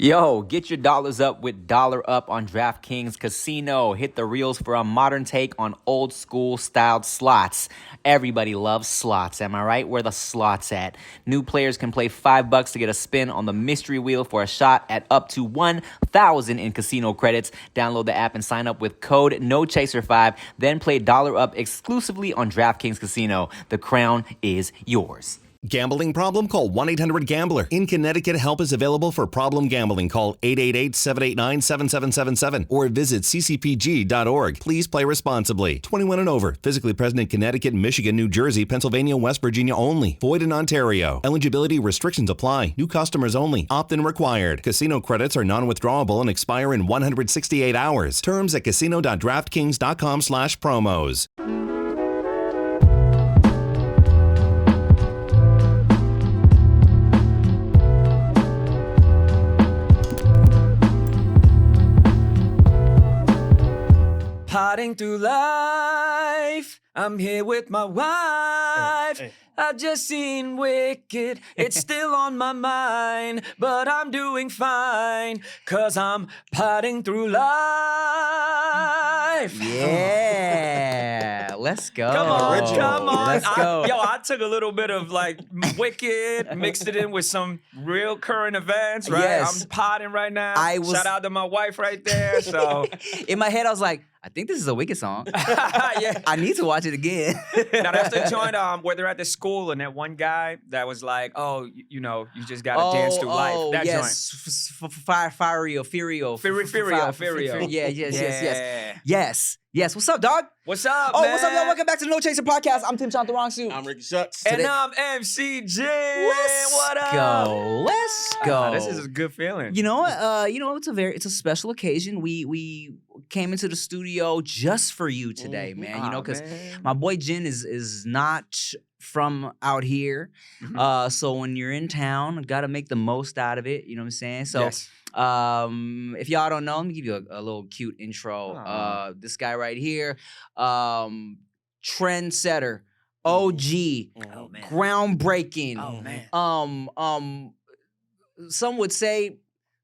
Yo, get your dollars up with Dollar Up on DraftKings Casino. Hit the reels for a modern take on old school styled slots. Everybody loves slots, am I right? Where the slots at? New players can play $5 to get a spin on the mystery wheel for a shot at up to 1,000 in casino credits. Download the app and sign up with code NOCHASER5. Then play Dollar Up exclusively on DraftKings Casino. The crown is yours. Gambling problem? Call 1-800-GAMBLER. In Connecticut, help is available for problem gambling. Call 888-789-7777 or visit ccpg.org. Please play responsibly. 21 and over. Physically present in Connecticut, Michigan, New Jersey, Pennsylvania, West Virginia only. Void in Ontario. Eligibility restrictions apply. New customers only. Opt-in required. Casino credits are non-withdrawable and expire in 168 hours. Terms at casino.draftkings.com/promos. Potting through life, I'm here with my wife. I've just seen Wicked, it's still on my mind, but I'm doing fine, 'cause I'm potting through life. Yeah, let's go. Come on, come on. Let's go. I took a little bit of like Wicked, mixed it in with some real current events, right? Yes. I'm potting right now. Shout out to my wife right there. So in my head, I was like, I think this is a Wicked song. yeah. I need to watch it again. Now that's the joint where they're at the school and that one guy that was like, oh, you just gotta dance through life. That yes. joint. Furio. Yes. What's up, dog? What's up, man? man? What's up, y'all? Welcome back to the No Chaser Podcast. I'm Tim Chantarangsu. I'm Ricky Shucks. And I'm MC JIN. What up? Let's go. This is a good feeling. You know, it's a special occasion. We came into the studio just for you today, man. You know, because my boy Jin is not from out here. So when you're in town, got to make the most out of it. You know what I'm saying? So. Yes. If y'all don't know, let me give you a little cute intro. This guy right here, trendsetter, OG, groundbreaking. Some would say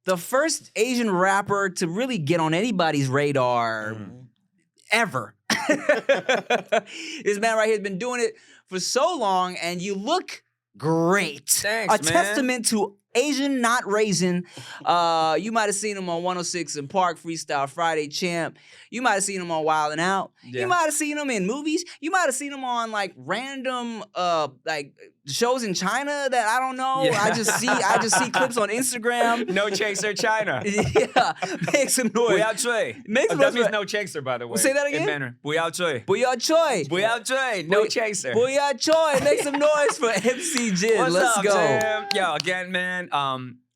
the first Asian rapper to really get on anybody's radar ever. This man right here has been doing it for so long, and you look great. Thanks, man. Testament to Asian, not raisin. You might have seen him on 106 in Park, Freestyle Friday Champ. You might have seen him on WildNOut. Yeah. You might have seen him in movies. You might have seen him on like random like shows in China that I don't know. Yeah. I just see clips on Instagram. No Chaser China. Yeah, make some noise. Buyao Choi. Make some That noise. means no chaser, by the way. Say that again? In Mandarin. Buyao Choi. Booyah Choi. Buyao Choi. No chaser. Booyah Choi. Make some noise for MC Jin. What's Let's up, go. Tim? Yo, again, man.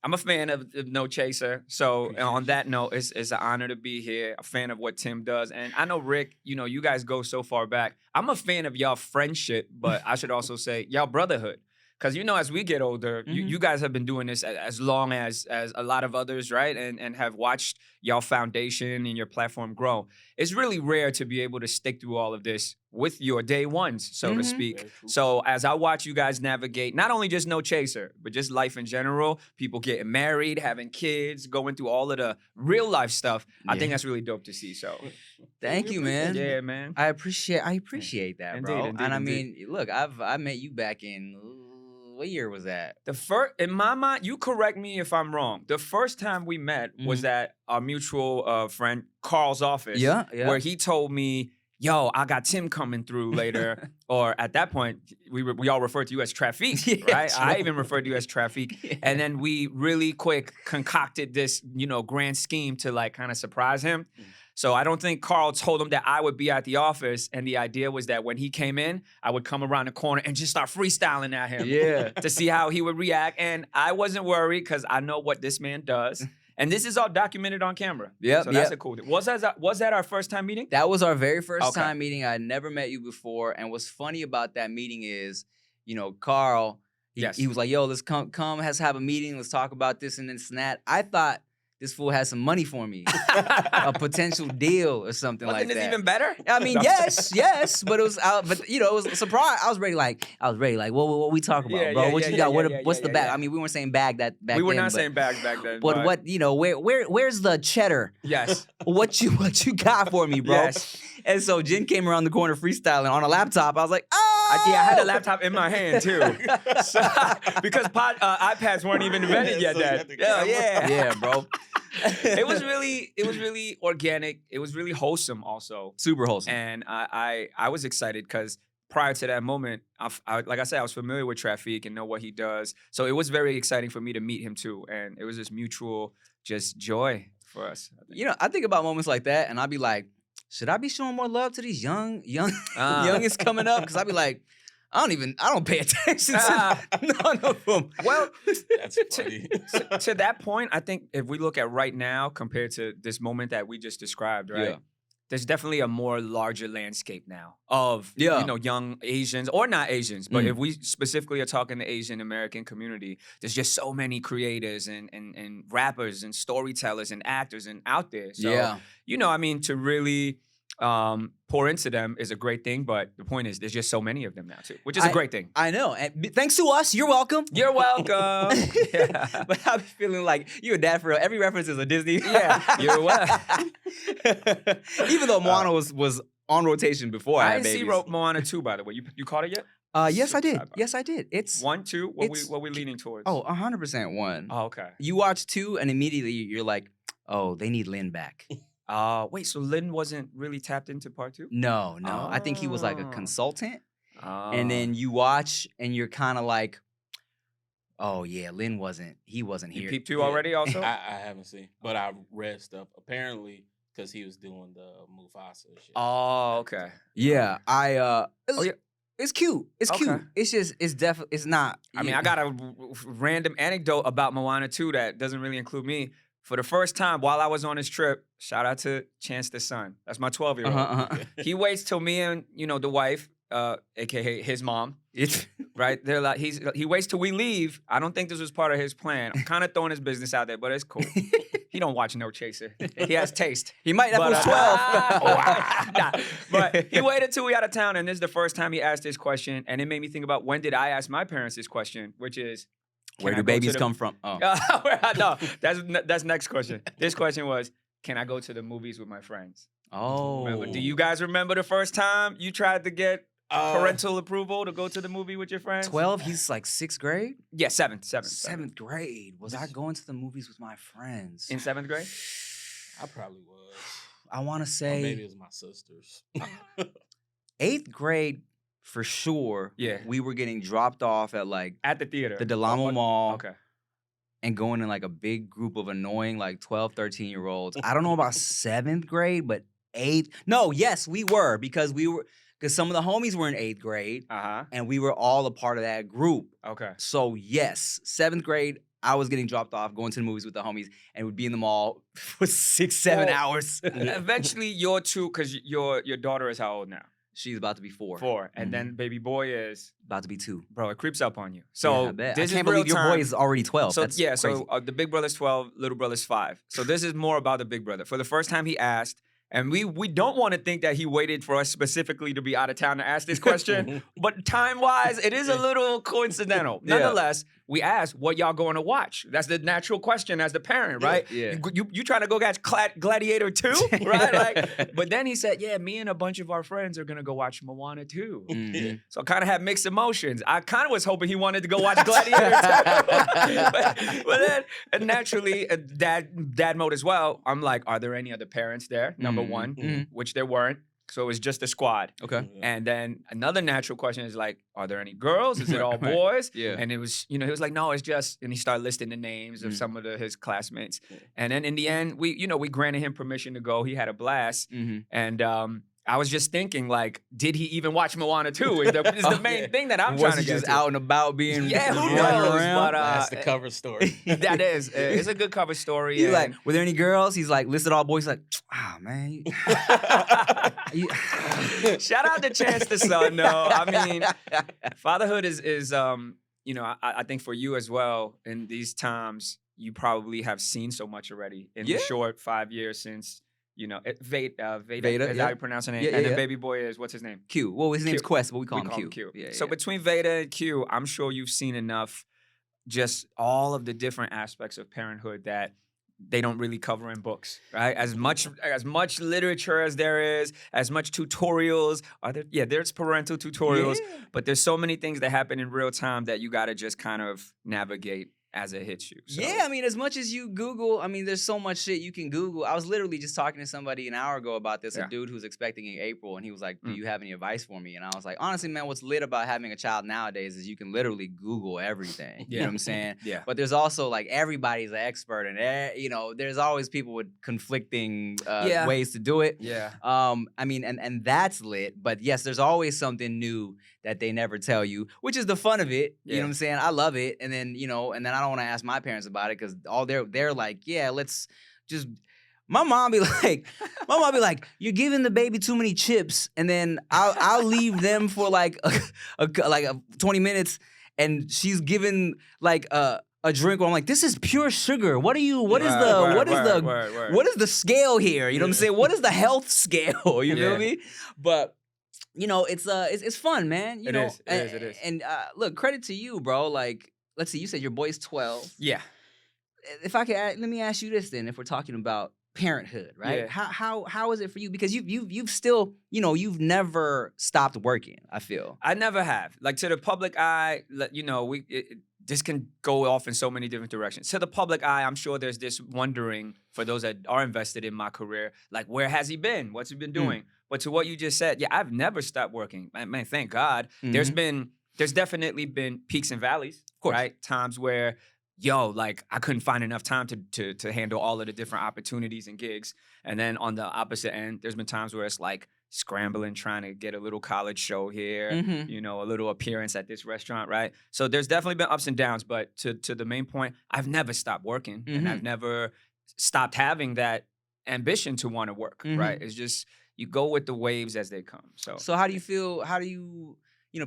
I'm a fan of No Chaser. So on that note, it's an honor to be here. A fan of what Tim does. And I know, Rick, you guys go so far back. I'm a fan of y'all friendship, but I should also say y'all brotherhood. Because, as we get older, you guys have been doing this as long as a lot of others, right? And have watched y'all foundation and your platform grow. It's really rare to be able to stick through all of this with your day ones, so to speak. So as I watch you guys navigate, not only just No Chaser, but just life in general, people getting married, having kids, going through all of the real life stuff, I think that's really dope to see. So Thank you, man. yeah, man. I appreciate that, bro. Indeed, and I indeed. mean, look, I met you back in what year was that? The first, in my mind, you correct me if I'm wrong. The first time we met was at our mutual friend Carl's office. Yeah. Where he told me, yo, I got Tim coming through later. Or at that point, we all referred to you as Traffic, right? I even referred to you as Traffic. Yeah. And then we really quick concocted this, grand scheme to like kind of surprise him. So I don't think Carl told him that I would be at the office. And the idea was that when he came in, I would come around the corner and just start freestyling at him. Yeah. To see how he would react. And I wasn't worried because I know what this man does. And this is all documented on camera. Yep, So that's a cool thing. Was that our first time meeting? That was our very first Okay. time meeting. I had never met you before. And what's funny about that meeting is, Carl, he was like, yo, let's come, let's have a meeting. Let's talk about this and this and that. I thought this fool has some money for me, a potential deal or something Wasn't like this that. even better? I mean, yes, but it was, but you know, it was a surprise. I was ready, like, what we talk about, Yeah, bro? yeah, What yeah, you yeah, got? yeah, What's yeah, the yeah, bag? yeah. I mean, we weren't saying bag back then. We were not but, saying bags back then. But what, you know, where's the cheddar? Yes. What you got for me, bro? Yes. And so Jen came around the corner freestyling on a laptop. I was like, oh, Yeah, I had a laptop in my hand too, so, because iPads weren't even invented yet. Then, yeah, bro. it was really organic. It was really wholesome, also. Super wholesome. And I was excited because prior to that moment, like I said, I was familiar with Traffic and know what he does. So it was very exciting for me to meet him too, and it was this mutual just joy for us. You know, I think about moments like that, and I'd be like, should I be showing more love to these youngins coming up? Because I'd be like, I don't pay attention to none of them. Well, That's funny. to that point, I think if we look at right now compared to this moment that we just described, right? Yeah. There's definitely a more larger landscape now of Yeah. you know, young Asians or not Asians, but Mhm. if we specifically are talking the Asian American community, there's just so many creators and rappers and storytellers and actors and out there. So Yeah. you know, I mean, to really pour into them is a great thing, but the point is there's just so many of them now too, which is a great thing. I know. And thanks to us, you're welcome. You're welcome. Yeah. But I'm feeling like you a dad for real. Every reference is a Disney. Yeah, you're welcome. Even though Moana was on rotation before I I had didn't see babies. Moana 2, by the way. You caught it yet? Yes, I did. Subscribe. Yes, I did. It's 1, 2? it's- What we leaning towards? oh, 100% one. Oh, okay. You watch 2, and immediately you're like, oh, they need Lin back. Wait, so Lin wasn't really tapped into part 2? No. I think he was like a Oh. consultant. And then you watch, and you're kind of like, oh yeah, he wasn't you here. peeped 2 already also? I haven't seen, but I read stuff apparently because he was doing the Mufasa shit. Oh, okay. Yeah, yeah. It's cute. It's cute. Okay. It's just, it's definitely, it's not. I mean, I got a random anecdote about Moana 2 that doesn't really include me. For the first time while I was on this trip, shout out to Chance the Son. That's my 12-year-old. He waits till me and, you know, the wife, aka his mom, It's right? They're like, he waits till we leave. I don't think this was part of his plan. I'm kind of throwing his business out there, but it's cool. He don't watch No Chaser. He has taste. he might. That But, was 12. nah. But he waited till we out of town, and this is the first time he asked this question, and it made me think about when did I ask my parents this question, which is, Where can do I go to babies the- come from? Oh. No, that's next question. This question was, can I go to the movies with my friends? Oh. Remember? Do you guys remember the first time you tried to get parental approval to go to the movie with your friends? 12? He's like 6th grade? Yeah, seventh. 7th grade. Was I going to the movies with my friends? In 7th grade? I probably was. I want to Or say maybe it was my sisters. 8th grade for sure. Yeah. We were getting dropped off at like At the theater. the Delamo Mall. Okay. And going in like a big group of annoying like 12, 13-year-olds. I don't know about 7th grade, but 8th. No, yes, we were because some of the homies were in 8th grade Uh-huh. and we were all a part of that group. Okay. So yes, 7th grade, I was getting dropped off, going to the movies with the homies, and would be in the mall for 6, 7 Well, hours. Eventually, your 2, because your daughter is how old now? She's about to be 4. 4. And Mhm. then baby boy is, About to be 2. bro, it creeps up on you. So Yeah, I bet. this I can't is real believe your time. boy is already 12. So That's yeah, crazy. so the big brother's 12, little brother's 5. So this is more about the big brother. For the first time he asked, and we don't want to think that he waited for us specifically to be out of town to ask this question, but time-wise, it is a little coincidental. Yeah. Nonetheless, we asked, what y'all going to watch? That's the natural question as the parent, right? Yeah. You trying to go catch Gladiator 2, right? Like, but then he said, yeah, me and a bunch of our friends are going to go watch Moana 2. Mhm. So I kind of had mixed emotions. I kind of was hoping he wanted to go watch Gladiator 2. but then naturally, dad mode as well. I'm like, are there any other parents there? Number one, Mhm. which there weren't. So it was just a squad. Okay. And then another natural question is like, are there any girls? Is it all Right. boys? Yeah. And it was, he was like, no, it's just, and he started listing the names of some of his classmates. And then in the end, we granted him permission to go. He had a blast. Mhm. And I was just thinking, like, did he even watch Moana 2? Is the main thing that I'm Was trying he to get just to. out and about being Yeah, who running knows? around? But That's the cover story. that is, it's a good cover story. He's like, and- were there any girls? He's like, listed all boys. He's like, ah, man. Shout out to Chance the Son. No, I mean, fatherhood is I think for you as well in these times, you probably have seen so much already in the Yeah. short 5 years since, Veda, Veda, is yeah. how you pronounce it. Yeah, and yeah, then yeah. baby boy is, what's his name? Q. Well, his name's Q. Quest, but we call him Q. Yeah, So yeah. between Veda and Q, I'm sure you've seen enough, just all of the different aspects of parenthood that they don't really cover in books, right? As much literature as there is, as much tutorials are there. Yeah, there's parental tutorials, Yeah. but there's so many things that happen in real time that you got to just kind of navigate as it hits you. So. Yeah, I mean, as much as you Google, I mean, there's so much shit you can Google. I was literally just talking to somebody an hour ago about this, Yeah. a dude who's expecting in April, and he was like, do Mm. you have any advice for me? And I was like, honestly, man, what's lit about having a child nowadays is you can literally Google everything. You know what I'm saying? Yeah. But there's also, like, everybody's an expert, and, there's always people with conflicting ways to do it. Yeah. I mean, and that's lit, but yes, there's always something new that they never tell you, which is the fun of it. You know Yeah. what I'm saying? I love it. And then, I don't want to ask my parents about it because all they're like, yeah, let's just. My mom be like, you're giving the baby too many chips, and then I'll leave them for like 20 minutes, and she's giving like a drink where I'm like, this is pure sugar. What is the scale here? You know what I'm saying? What is the health scale? You feel me? But it's fun, man. It is. And look, credit to you, bro. Like, let's see, you said your boy's 12. Yeah. If I could, let me ask you this then. If we're talking about parenthood, right? Yeah. How is it for you? Because you've still, you've never stopped working. I feel. I never have. Like, to the public eye, this can go off in so many different directions. To the public eye, I'm sure there's this wondering for those that are invested in my career, like, where has he been? What's he been doing? But to what you just said, yeah, I've never stopped working. Man, thank God. Mhm. There's definitely been peaks and valleys, Of course. right? Times where, like, I couldn't find enough time to handle all of the different opportunities and gigs. And then on the opposite end, there's been times where it's like scrambling, trying to get a little college show here, Mhm. a little appearance at this restaurant, right? So there's definitely been ups and downs, but to the main point, I've never stopped working, and I've never stopped having that ambition to want to work, right? It's just, you go with the waves as they come. So how do you feel? How do you?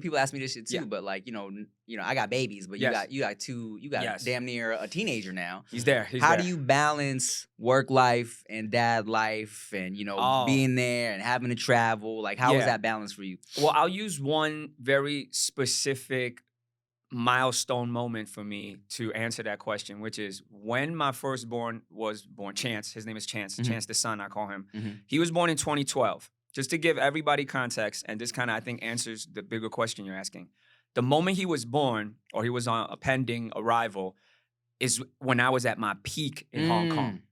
People ask me this shit too, Yeah. but like, I got babies, but Yes. you got Yes. damn near a teenager now. He's there. How do you balance work life and dad life and, Oh. being there and having to travel? Like, how is Yeah. that balance for you? Well, I'll use one very specific milestone moment for me to answer that question, which is when my firstborn was born, Chance. His name is Chance. Mhm. Chance the son, I call him. Mhm. He was born in 2012. Just to give everybody context, and this kind of, I think, answers the bigger question you're asking. The moment he was born, or he was on a pending arrival, is when I was at my peak in Hong Kong.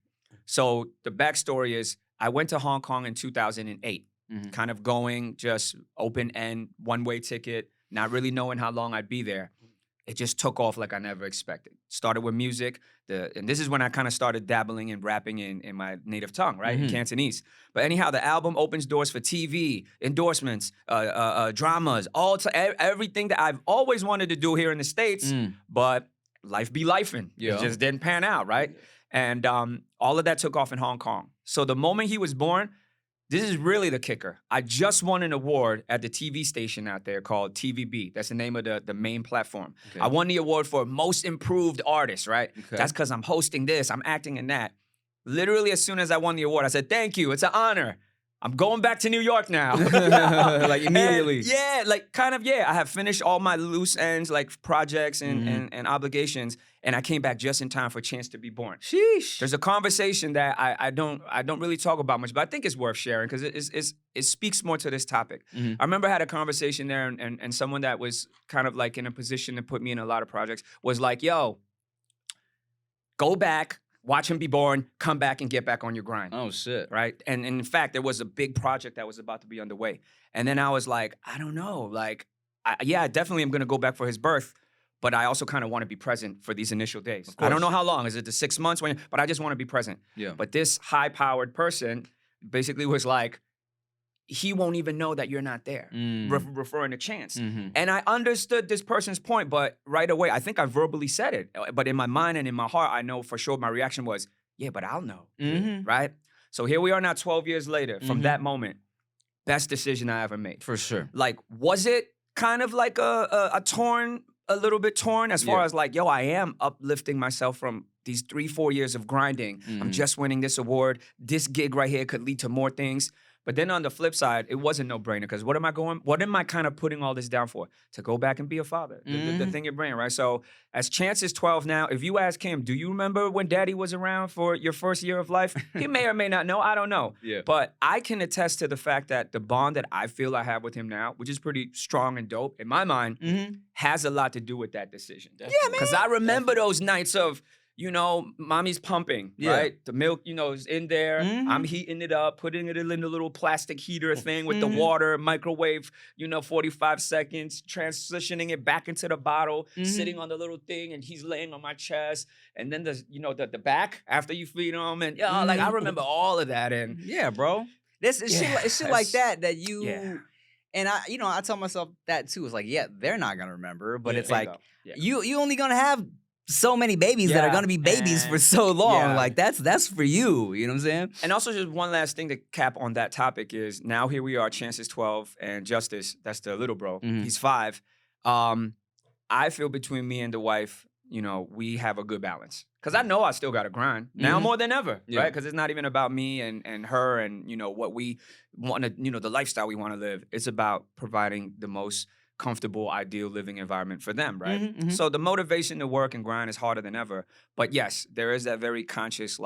So the backstory is, I went to Hong Kong in 2008, kind of going just open end, one-way ticket, not really knowing how long I'd be there. It just took off like I never expected. Started with music, and this is when I kind of started dabbling and rapping in my native tongue, right, in Cantonese. But anyhow, the album opens doors for TV, endorsements, dramas, everything that I've always wanted to do here in the States, but life be lifing. Yeah. It just didn't pan out, right? And all of that took off in Hong Kong. So the moment he was born, this is really the kicker. I just won an award at the TV station out there called TVB. That's the name of the main platform. Okay. I won the award for Most Improved Artist, right? Okay. That's because I'm hosting this, I'm acting in that. Literally, as soon as I won the award, I said, thank you, it's an honor. I'm going back to New York now. Like, immediately. I have finished all my loose ends, like projects and obligations, and I came back just in time for Chance to be born. Sheesh. There's a conversation that I don't really talk about much, but I think it's worth sharing because it speaks more to this topic. I remember I had a conversation there, and someone that was kind of like in a position to put me in a lot of projects was like, yo, go back, watch him be born, come back and get back on your grind. Oh, shit. Right? And in fact, there was a big project that was about to be underway. And then I was like, I don't know. Like, I definitely am going to go back for his birth, but I also kind of want to be present for these initial days. I don't know how long. Is it the 6 months? But I just want to be present. Yeah. But this high-powered person basically was like, he won't even know that you're not there, referring to Chance. And I understood this person's point, but right away, I think I verbally said it. But in my mind and in my heart, I know for sure my reaction was, yeah, but I'll know, right? So here we are now 12 years later from that moment. Best decision I ever made. For sure. Like, was it kind of like a little bit torn as far as like, yo, I am uplifting myself from these 3-4 years of grinding. I'm just winning this award. This gig right here could lead to more things. But then on the flip side, it was a no-brainer because what am I kind of putting all this down for? To go back and be a father. The thing you're bringing, right? So as Chance is 12 now, if you ask him, do you remember when daddy was around for your first year of life? He may or may not know. I don't know. Yeah. But I can attest to the fact that the bond that I feel I have with him now, which is pretty strong and dope in my mind, has a lot to do with that decision. Definitely. Yeah, man. Because I remember those nights of, mommy's pumping, right? The milk, is in there. I'm heating it up, putting it in the little plastic heater thing with the water, microwave, 45 seconds, transitioning it back into the bottle, sitting on the little thing, and he's laying on my chest. And then the back after you feed him, and I remember all of that. And yeah, bro, it's shit like that you. Yeah. And I tell myself that too. It's like, they're not gonna remember, but it's like you you only gonna have so many babies that are gonna be babies for so long. Yeah. Like that's for you. You know what I'm saying? And also, just one last thing to cap on that topic is now here we are. Chance is 12, and Justice, that's the little bro, he's 5. I feel between me and the wife, we have a good balance. Because I know I still got to grind now more than ever, right? Because it's not even about me and her and, what we want to, the lifestyle we want to live. It's about providing the most comfortable, ideal living environment for them, right? So the motivation to work and grind is harder than ever. But yes, there is that very conscious,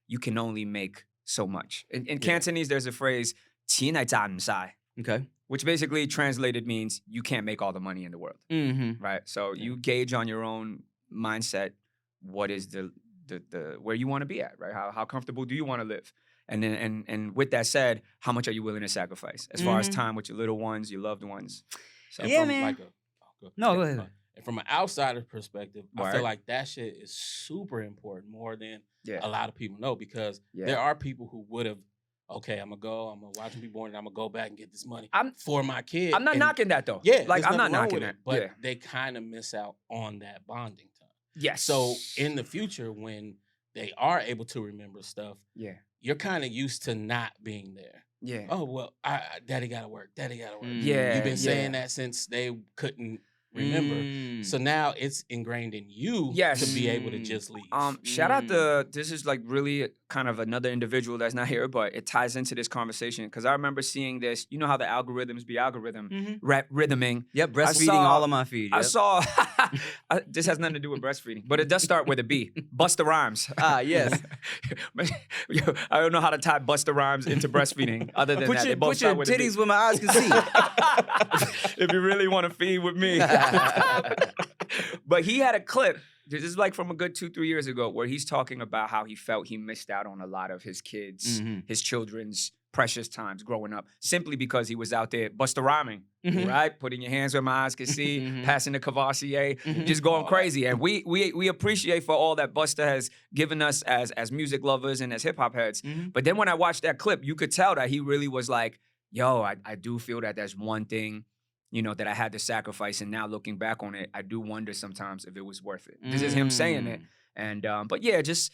you can only make so much. In Cantonese, there's a phrase, 钱係賺唔晒, Okay. which basically translated means you can't make all the money in the world, right? So you gauge on your own mindset what is the where you want to be at, right? How comfortable do you want to live? And then and with that said, how much are you willing to sacrifice as far as time with your little ones, your loved ones? So Man. No, go ahead. And from an outsider's perspective, I feel like that shit is super important, more than a lot of people know, because there are people who would have, okay, I'm gonna watch them be born, and I'm gonna go back and get this money for my kid. I'm not knocking that though. Yeah, I'm not knocking that. But they kind of miss out on that bonding time. Yes. So in the future, when they are able to remember stuff, you're kind of used to not being there. Yeah. Oh, well, daddy gotta work. Daddy gotta work. Yeah. You've been saying that since they couldn't remember. So now it's ingrained in you to be able to just leave. Shout out to, this is really kind of another individual that's not here, but it ties into this conversation because I remember seeing this. You know how the algorithms be rhythming. Yep, breastfeeding all of my feed. Yep. I saw, this has nothing to do with breastfeeding, but it does start with a B. Busta Rhymes. Yes. I don't know how to tie Busta Rhymes into breastfeeding other than that. They both Put your start with a B. titties where my eyes can see. If you really want to feed with me. But he had a clip, this is from a good 2-3 years ago, where he's talking about how he felt he missed out on a lot of his kids, his children's precious times growing up, simply because he was out there Busta rhyming, right? Putting your hands where my eyes can see, passing the Cavassier, just going crazy. And we appreciate for all that Busta has given us as music lovers and as hip hop heads. But then when I watched that clip, you could tell that he really was like, yo, I do feel that there's one thing, that I had to sacrifice. And now looking back on it, I do wonder sometimes if it was worth it. This is him saying it. And but yeah, just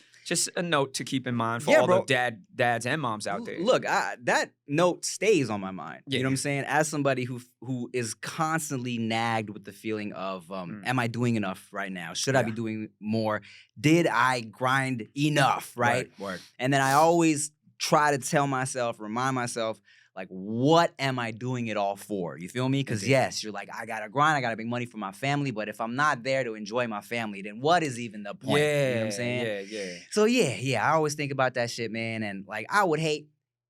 a note to keep in mind for all the dads and moms out there. Look, that note stays on my mind. You know what I'm saying? As somebody who is constantly nagged with the feeling of, am I doing enough right now? Should I be doing more? Did I grind enough, right? Word. And then I always try to remind myself, what am I doing it all for? You feel me? Because yes, you're like, I gotta grind, I gotta make money for my family, but if I'm not there to enjoy my family, then what is even the point? You know what I'm saying? Yeah. So I always think about that shit, man. And I would hate,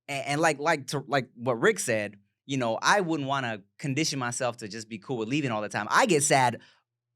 and like what Rick said, I wouldn't want to condition myself to just be cool with leaving all the time. I get sad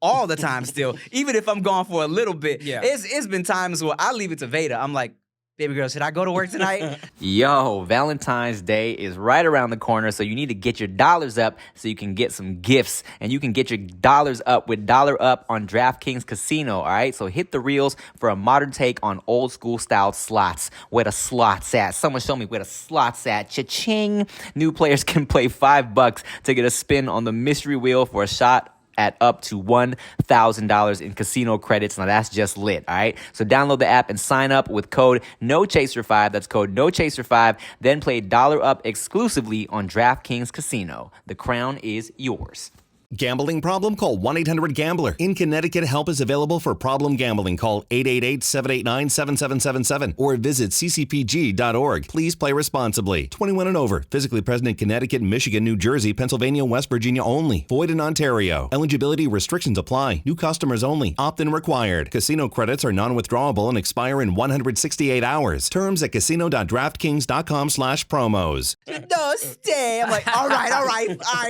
all the time still, even if I'm gone for a little bit. Yeah. It's been times where I leave it to Veda. I'm like, baby girl, should I go to work tonight? Yo, Valentine's Day is right around the corner, so you need to get your dollars up so you can get some gifts. And you can get your dollars up with Dollar Up on DraftKings Casino, all right? So hit the reels for a modern take on old school style slots. Where the slots at? Someone show me where the slots at. Cha-ching! New players can play $5 to get a spin on the mystery wheel for a shot at up to $1,000 in casino credits. Now that's just lit, all right? So download the app and sign up with code NOCHASER5. That's code NOCHASER5. Then play Dollar Up exclusively on DraftKings Casino. The crown is yours. Gambling problem? Call 1-800-GAMBLER. In Connecticut, help is available for problem gambling. Call 888-789-7777 or visit ccpg.org. Please play responsibly. 21 and over. Physically present in Connecticut, Michigan, New Jersey, Pennsylvania, West Virginia only. Void in Ontario. Eligibility restrictions apply. New customers only. Opt-in required. Casino credits are non-withdrawable and expire in 168 hours. Terms at casino.draftkings.com/promos. No, stay. I'm like, all right,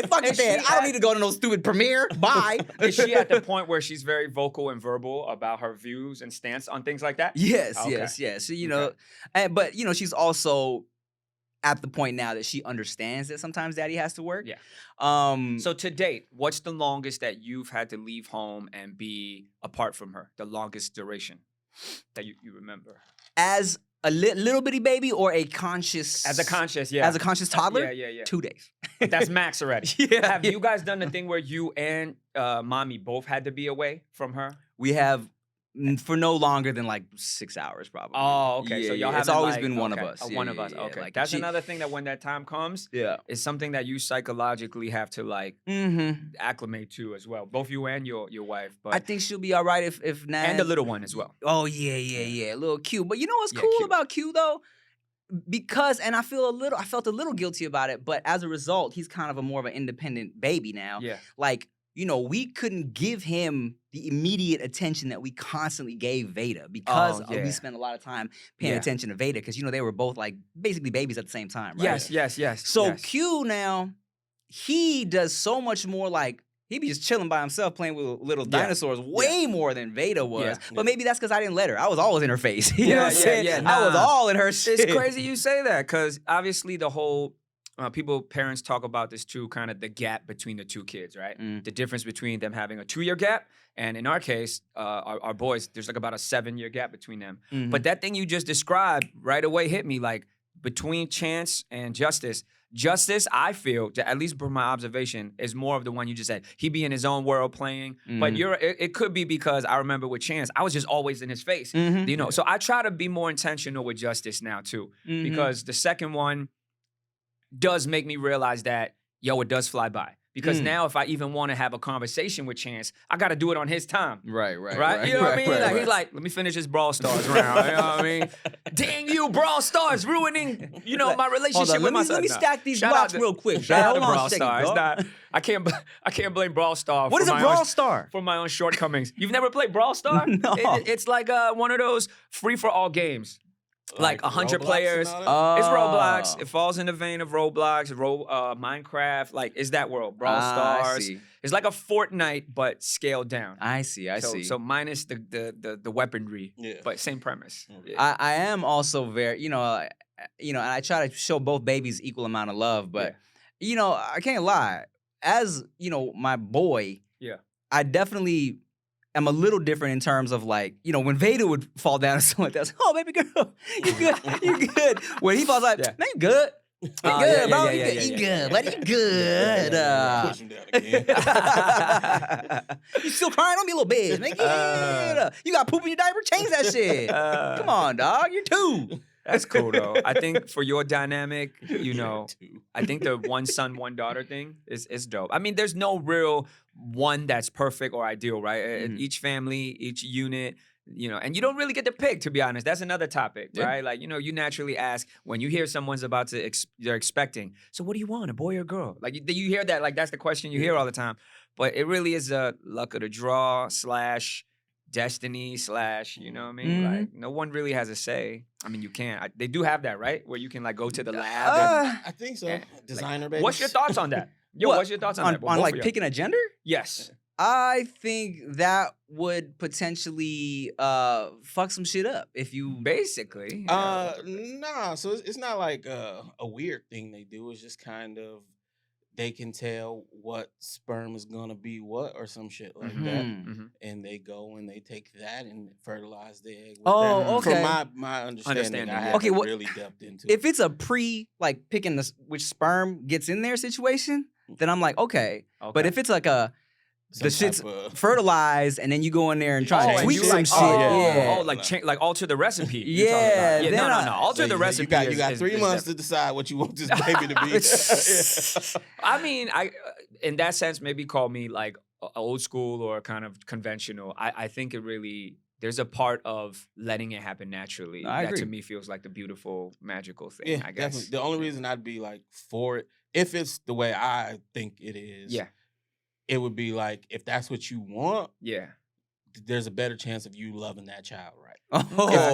fuck it then. I don't need to go to no stupid premiere. Bye. Is she at the point where she's very vocal and verbal about her views and stance on things like that? Yes, Okay. yes. You know, but you know, she's also at the point now that she understands that sometimes daddy has to work. Yeah. So So to date, what's the longest that you've had to leave home and be apart from her? The longest duration that you remember? as a little bitty baby or a conscious As a conscious, yeah. as a conscious toddler, Yeah. 2 days. That's max already. Yeah, Have yeah. you guys done the thing where you and mommy both had to be away from her? We have for no longer than like 6 hours, probably. Oh, okay. Yeah, so y'all yeah. It's haven't, always like- been one of okay, us. one of us. Yeah, Okay. like That's she- another thing that when that time comes, Yeah. is something that you psychologically have to like Mm-hmm. acclimate to as well. Both you and your wife, but I think she'll be all right if Nat and the little one as well. Oh yeah, a little Q. But you know what's Yeah, cool Q. about Q though? Because I felt a little guilty about it, but as a result, he's kind of a more of an independent baby now. Yeah. Like, you know, we couldn't give him the immediate attention that we constantly gave Veda because yeah. we spent a lot of time paying Yeah. attention to Veda because you know they were both like basically babies at the same time, right? Yes. So yes. Q now, he does so much more like he be just chilling by himself playing with little Yeah. dinosaurs way more than Veda was. Yeah. But maybe that's because I didn't let her. I was always in her face. You know Yeah, what I'm saying? yeah, I was nah. all in her shit. It's crazy you say that because obviously the whole parents talk about this too, kind of the gap between the two kids, right? Mm. The difference between them having a 2-year gap, and in our case, our boys, there's like about a 7-year gap between them. Mhm. But that thing you just described right away hit me like between Chance and Justice. Justice, I feel, at least from my observation, is more of the one you just said. He be in his own world playing, but Mhm. it could be because I remember with Chance, I was just always in his face. Mhm. You know, so I try to be more intentional with Justice now too, Mhm. because the second one does make me realize that, yo, it does fly by. Because now if I even want to have a conversation with Chance, I got to do it on his time. Right. You know what I mean? Like, he's like, let me finish this Brawl Stars round. You know what I mean? Dang you, Brawl Stars, ruining, you know, my relationship Hold on, with my let son. me Nah. stack these Shout out blocks to- real quick. Shout out Hold to on a Brawl second, Stars. dog. I can't blame Brawl Star. What is a Brawl Star? For my own shortcomings. You've never played Brawl Star? No. It's like one of those free-for-all games. Like 100 Roblox players. and all that? It's Roblox. Oh. It falls in the vein of Roblox, Minecraft. Like, is that world? Brawl Stars. It's like a Fortnite, but scaled down. I see. So minus the weaponry, Yeah. but same premise. Mm. Yeah. I am also very, and I try to show both babies equal amount of love, but I can't lie. As my boy, Yeah. I definitely am a little different in terms of like, when Veda would fall down or something like that, I was like, oh baby girl, you good, you good. When he falls like, Yeah. man, you good. You Oh, good, yeah, bro. yeah, You yeah, good, yeah, you yeah, good, buddy. You good. Push him down again. You still crying on me a little bit. Make it. You got poop in your diaper? Change that shit. Come on, dog. You're 2. That's cool though. I think for your dynamic, Too. I think the one son, one daughter thing is dope. I mean, there's no real one that's perfect or ideal, right? Mhm. Each family, each unit, and you don't really get to pick, to be honest. That's another topic, Yeah. right? Like, you naturally ask when you hear someone's about to, they're expecting, so what do you want, a boy or a girl? Like, you hear that, like, that's the question you hear all the time. But it really is a luck of the draw / destiny / you know what I mean? Mhm. Like, no one really has a say. I mean, you can. They do have that, right? Where you can, like, go to the lab. And, I think so. Yeah. Designer babies. what's your thoughts on that? Yo, What? what's your thoughts on that? On Both like of y'all. picking a gender? Yes. I think that would potentially fuck some shit up if you Basically. Nah. So it's not like a weird thing they do. It's just kind of they can tell what sperm is gonna be what or some shit like that, Mhm. Mhm. and they go and they take that and fertilize the egg. With Oh, that. okay. From my understanding, I yeah. haven't Okay, what- really depth into If it. it's a like picking which sperm gets in there situation, then I'm like, okay. But Okay. if it's like the Some shit's type of- fertilized and then you go in there and try Oh, to and tweak you some like- shit, yeah. like alter the recipe. you're Yeah, talking about. then No. I- Alter So the recipe. You got is- 3 is months different. to decide what you want this baby to be. I mean, in that sense, maybe call me like old school or kind of conventional. I think it really, there's a part of letting it happen naturally that agree. to me feels like the beautiful, magical thing, Yeah, I guess. definitely. The only reason I'd be like for it, if it's the way I think it is, it would be like, if that's what you want, there's a better chance of you loving that child, right?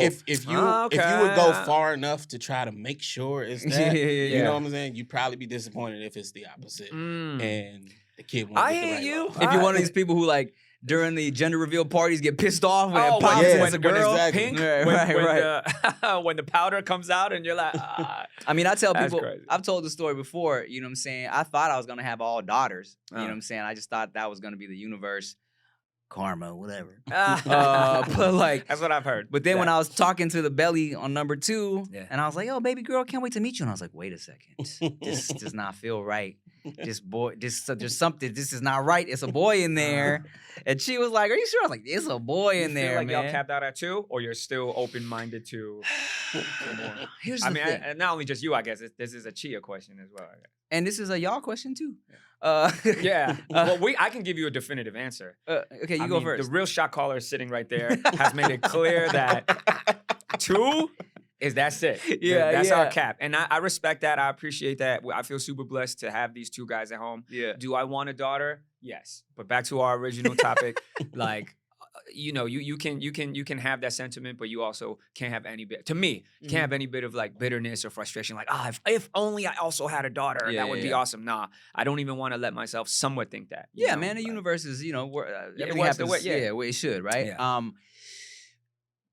If you would go far enough to try to make sure it's that, you know what I'm saying? You'd probably be disappointed if it's the opposite, and the kid won't get the right love. If you're one of these people who like during the gender reveal parties get pissed off when it pops when as a girl, pink, when the powder comes out and you're like, I mean, I tell that's people, crazy. I've told the story before, you know what I'm saying? I thought I was going to have all daughters, you know what I'm saying? I just thought that was going to be the universe, karma, whatever. But like, that's what I've heard. But then when I was talking to the belly on number 2, and I was like, "Oh, baby girl, can't wait to meet you." And I was like, "Wait a second, this does not feel right. There's something. This is not right. It's a boy in there." And she was like, "Are you sure?" I was like, "It's a boy in there, like man." Y'all capped out at 2, or you're still open-minded to more? Here's the thing. And not only just you, I guess this is a Chia question as well. And this is a y'all question too. Well, I can give you a definitive answer. Okay, you go first. The real shot caller sitting right there has made it clear that 2 is that's it. That's our cap. And I respect that. I appreciate that. I feel super blessed to have these 2 guys at home. Yeah. Do I want a daughter? Yes. But back to our original topic, like, you know, you can have that sentiment, but you also can't have any bit. To me, you can't have any bit of like bitterness or frustration. Like, if only I also had a daughter, that would be awesome. Nah, I don't even want to let myself somewhat think that. Yeah, man. The universe is, you know, everything happens the way it should, right? Yeah.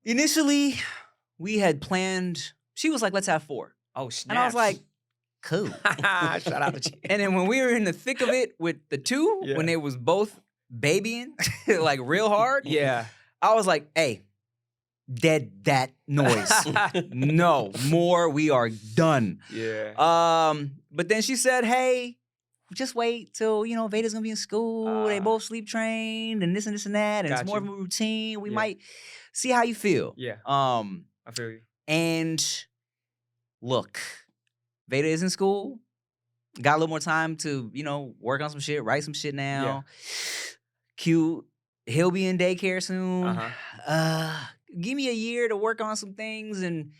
Initially, we had planned. She was like, "Let's have 4." Oh, snap! And I was like, "Cool." Shout out to Chia. And then when we were in the thick of it with the 2, when they was both babying like real hard, I was like, "Hey, dead that noise. No more. We are done." But then she said, "Hey, just wait till, you know, Veda's gonna be in school. They both sleep trained and this and that, and it's more of a routine. We might see how you feel." I feel you. And look, Veda is in school. Got a little more time to, you know, work on some shit, write some shit now. Cute. He'll be in daycare soon. Give me a year to work on some things, and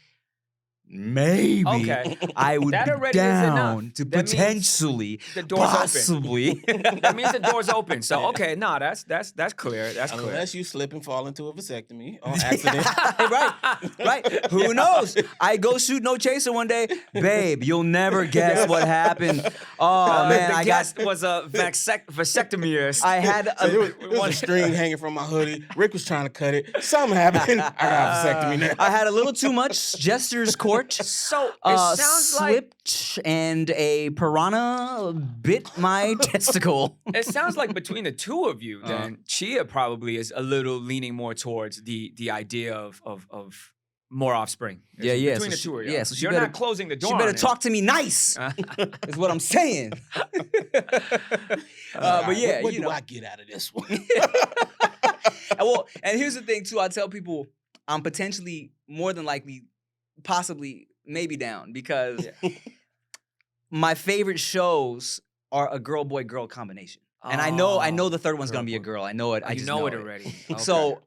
maybe I would be down to potentially, the door's possibly. Open. That means the door's open. So that's clear. That's clear. Unless you slip and fall into a vasectomy on accident. right. Who knows? I go shoot No Chaser one day, babe. You'll never guess what happened. Oh man, the guest was a vasectomist. I had there was one string hanging from my hoodie. Rick was trying to cut it. Something happened. I got a vasectomy now. I had a little too much gestures court. So it sounds slipped and a piranha bit my testicle. It sounds like between the 2 of you, then Chia probably is a little leaning more towards the idea of more offspring. Between the 2 of you. Yeah, so you're not closing the door. She better talk to me nice. Is what I'm saying. But yeah, what do I get out of this one? Well, and here's the thing too. I tell people I'm potentially more than likely, possibly, maybe down because my favorite shows are a girl boy girl combination, and I know the third one's gonna be a girl. I know it. I just know it already. Okay. So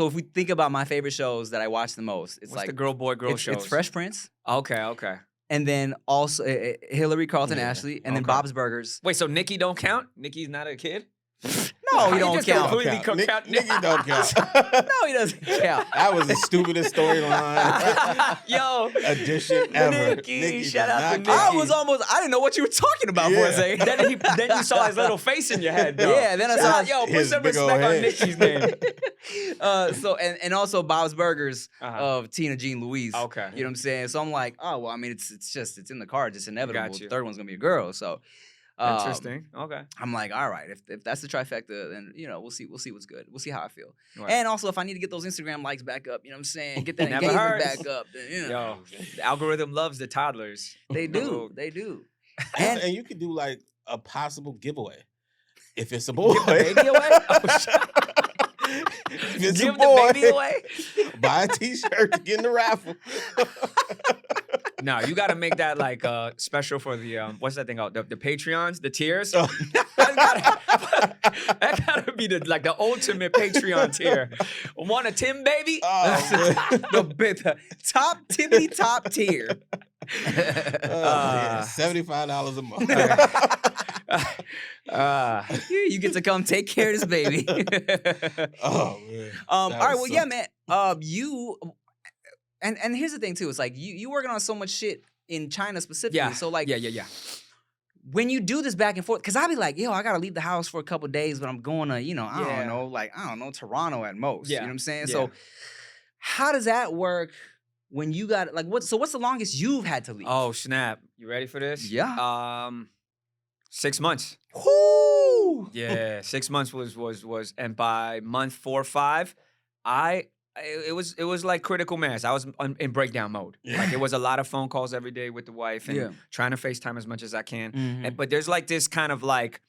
if we think about my favorite shows that I watch the most, it's What's like the girl boy girl shows. It's Fresh Prince. Okay. And then also Hillary Carlton Ashley, and then Bob's Burgers. Wait, so Nikki don't count? Nikki's not a kid? No, he don't count. Completely Nikki don't count. No, he doesn't count. That was the stupidest storyline. Yo, addition ever. Nikki, shout out to Nikki. I didn't know what you were talking about for a second. Then you saw his little face in your head, though. Yeah, then I saw, put some respect on Nikki's name. So and also Bob's Burgers of Tina Jean Louise. Okay. You know what I'm saying? So I'm like, oh well, I mean it's in the cards, it's inevitable. Got you. The third one's gonna be a girl. So interesting. Okay. I'm like, all right, if that's the trifecta, then you know, we'll see what's good. We'll see how I feel. Right. And also if I need to get those Instagram likes back up, you know what I'm saying? Get that engagement back up. Then, you know. Yo, the algorithm loves the toddlers. They do. And you could do like a possible giveaway. If it's a boy. Give the baby away? Oh, shit. If it's Give a boy, the baby away? buy a t-shirt to get in the raffle. No, you got to make that like special for the what's that thing called? The Patreons, the tiers. that gotta be the ultimate Patreon tier. Want a Tim baby? The top Timmy top tier. $75 a month. You get to come take care of this baby. Oh man. All right, well, yeah, man. You and here's the thing too. It's like you working on so much shit in China specifically. Yeah. So like, yeah. When you do this back and forth, because I'll be like, yo, I gotta leave the house for a couple days, but I'm going to, I don't know, Toronto at most. Yeah. You know what I'm saying? Yeah. So how does that work when you got like what's the longest you've had to leave? Oh snap! You ready for this? Yeah. 6 months. Whoo! Yeah, 6 months was, and by month 4 or 5, it was like critical mass. I was in breakdown mode. Yeah. Like it was a lot of phone calls every day with the wife and trying to FaceTime as much as I can. But there's like this kind of like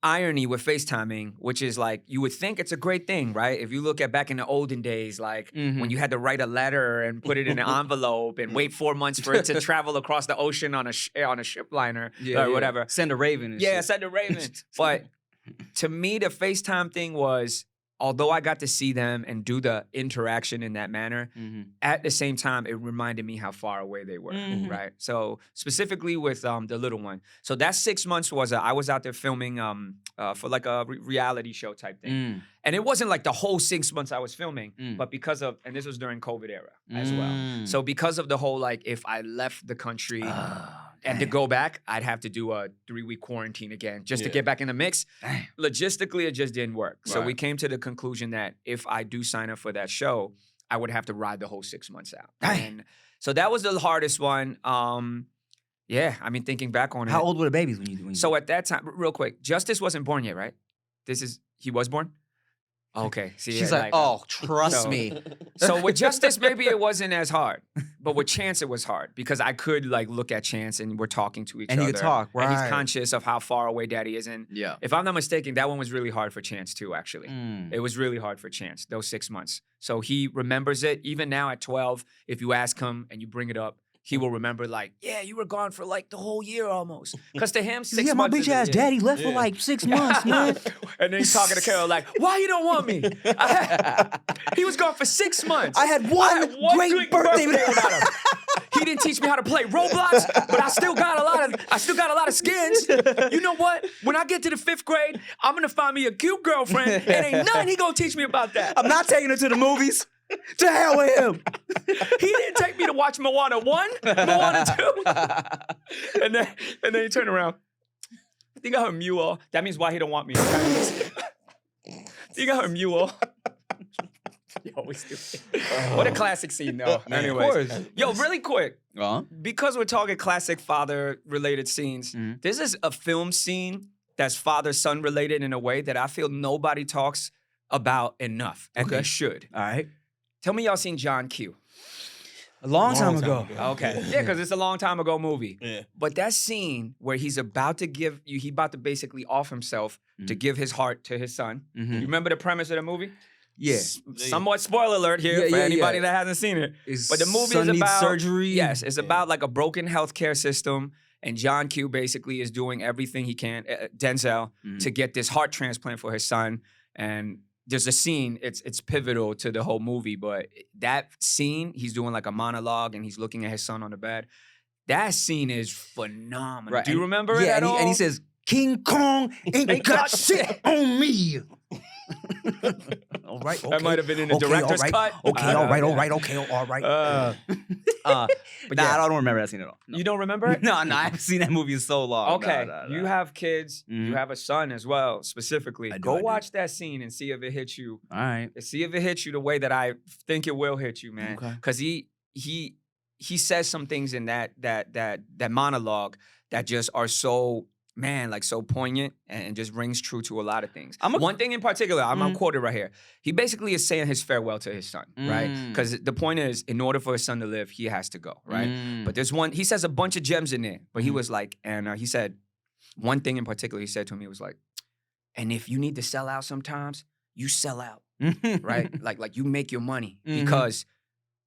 irony with FaceTiming, which is like you would think it's a great thing, right? If you look at back in the olden days, like when you had to write a letter and put it in an envelope and wait 4 months for it to travel across the ocean on a ship liner or whatever. Send a raven. And Send a raven. But to me, the FaceTime thing was, although I got to see them and do the interaction in that manner, at the same time, it reminded me how far away they were, right? So specifically with the little one. So that 6 months was, I was out there filming for like a reality show type thing. And it wasn't like the whole 6 months I was filming, but because of, and this was during COVID era as well. So because of the whole, like, if I left the country and to go back, I'd have to do a 3-week quarantine again just to get back in the mix. Logistically, it just didn't work. So we came to the conclusion that if I do sign up for that show, I would have to ride the whole 6 months out. And so that was the hardest one. Yeah, I mean, thinking back on it. How old were the babies when you So at that time, real quick, Justice wasn't born yet, right? He was born? Okay. See, she's like, oh, trust me. So with Justice, maybe it wasn't as hard. But with Chance, it was hard because I could like look at Chance and we're talking to each other. And you could talk, right. And he's conscious of how far away Daddy is. And if I'm not mistaken, that one was really hard for Chance too, actually. It was really hard for Chance, those 6 months. So he remembers it. Even now at 12, if you ask him and you bring it up, he will remember like, yeah, you were gone for like the whole year almost. Because to him, 6 months. My bitch ass daddy left for like 6 months, man. And then he's talking to Carol like, why you don't want me? He was gone for 6 months. I had one great birthday without him. He didn't teach me how to play Roblox, but I still got a lot of skins. You know what? When I get to the 5th grade, I'm gonna find me a cute girlfriend, and ain't nothing he gonna teach me about that. I'm not taking her to the movies. To hell with him. He didn't take me to watch Moana 1, Moana 2. And then he turned around. You got her mule. That means why he don't want me. You got her mule. You always do. What a classic scene, though. Anyways. Yo, really quick. Because we're talking classic father-related scenes, this is a film scene that's father-son related in a way that I feel nobody talks about enough. And they should. All right. Tell me y'all seen John Q. A long time ago. Okay. Yeah, because it's a long time ago movie. Yeah. But that scene where he's about to basically off himself to give his heart to his son. You remember the premise of the movie? Yeah. Somewhat spoiler alert here for anybody that hasn't seen it. But the movie is about surgery. Yes, it's about like a broken healthcare system. And John Q basically is doing everything he can, Denzel, to get this heart transplant for his son. And there's a scene, it's pivotal to the whole movie, but that scene, he's doing like a monologue and he's looking at his son on the bed. That scene is phenomenal. Right. Do you remember it at all? And he says, King Kong ain't got shit on me. All right, okay. That might have been in the director's cut. Okay, all right. But I don't remember that scene at all. No. You don't remember it? No, I haven't seen that movie in so long. Okay, No. You have kids, you have a son as well, specifically. I do. Go watch that scene and see if it hits you. All right. See if it hits you the way that I think it will hit you, man. Because he says some things in that monologue that just are so, man, like so poignant and just rings true to a lot of things. One thing in particular, I'm gonna quote it right here. He basically is saying his farewell to his son, right? Because the point is, in order for his son to live, he has to go, right? But there's one, he says a bunch of gems in there, but he was like, and he said, one thing in particular he said to me, he was like, and if you need to sell out sometimes, you sell out, right? Like you make your money because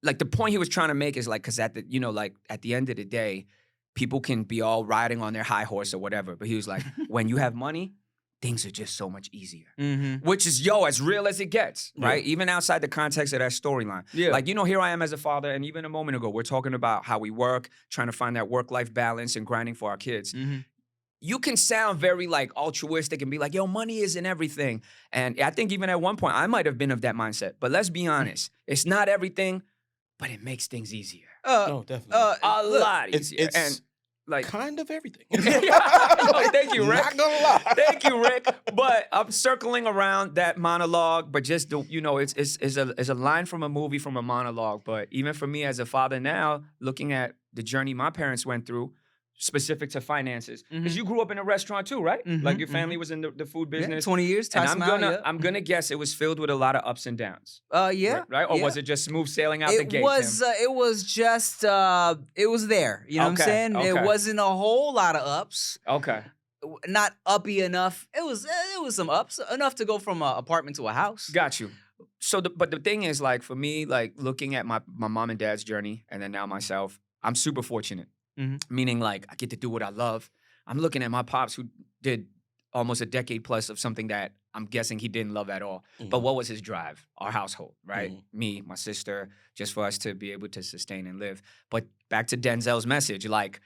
like the point he was trying to make is like, because at the, you know, like at the end of the day, people can be all riding on their high horse or whatever. But he was like, when you have money, things are just so much easier. Which is, as real as it gets, right? Even outside the context of that storyline. Yeah. Like, you know, here I am as a father, and even a moment ago, we're talking about how we work, trying to find that work-life balance and grinding for our kids. You can sound very like altruistic and be like, money isn't everything. And I think even at one point, I might have been of that mindset. But let's be honest, it's not everything, but it makes things easier. No, definitely. A lot easier. It's and like kind of everything. Thank you, Rick. Not gonna lie. Thank you, Rick. But I'm circling around that monologue, but just it's a line from a movie, from a monologue. But even for me as a father now, looking at the journey my parents went through, specific to finances, because you grew up in a restaurant too, right? Like your family was in the food business. 20 years. And I'm gonna guess it was filled with a lot of ups and downs. Yeah. Right? Or was it just smooth sailing out the gate? It was just it was there. You know what I'm saying? Okay. It wasn't a whole lot of ups. Okay. Not uppy enough. It was some ups, enough to go from an apartment to a house. Got you. So, but the thing is, like for me, like looking at my mom and dad's journey, and then now myself, I'm super fortunate. Meaning, like, I get to do what I love. I'm looking at my pops who did almost a decade plus of something that I'm guessing he didn't love at all. But what was his drive? Our household, right? Me, my sister, just for us to be able to sustain and live. But back to Denzel's message, like,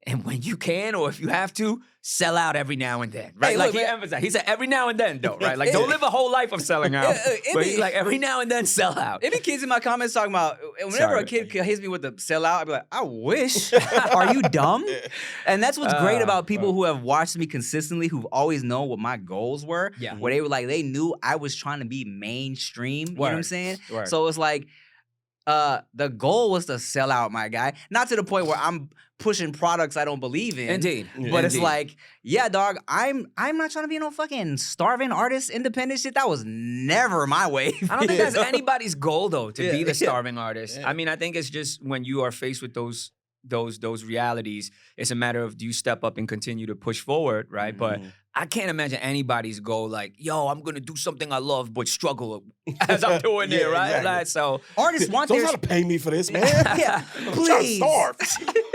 and when you can, or if you have to, sell out every now and then, right? Hey, like look, he emphasized, he said every now and then, though, right? Like don't live a whole life of selling out, but he's like every now and then sell out. It be kids in my comments talking about whenever a kid hits me with the sell out, I'd be like, I wish. Are you dumb? And that's what's great about people who have watched me consistently, who've always known what my goals were. Yeah. Where they were like, they knew I was trying to be mainstream. You know what I'm saying? Word. So it's like, the goal was to sell out, my guy. Not to the point where I'm pushing products I don't believe in. Indeed. But it's like, yeah, dog, I'm not trying to be no fucking starving artist, independent shit. That was never my wave. I don't think that's anybody's goal, though, to be the starving artist. I mean, I think it's just when you are faced with those realities, it's a matter of, do you step up and continue to push forward, right? But I can't imagine anybody's goal like, I'm gonna do something I love but struggle as I'm doing it, right? Exactly. Like, so artists want don't try to pay me for this, man. Please. I'm trying to starve.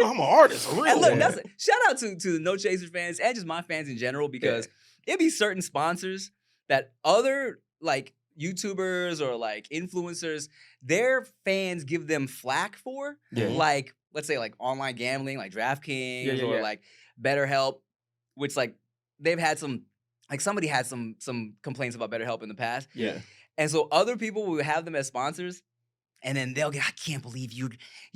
I'm an artist, for real. And look, shout out to No Chaser fans and just my fans in general, because it be certain sponsors that other like YouTubers or like influencers, their fans give them flack for, like let's say like online gambling, like DraftKings or like BetterHelp, which like they've had some, like somebody had some complaints about BetterHelp in the past. Yeah. And so other people will have them as sponsors, and then they'll get, I can't believe you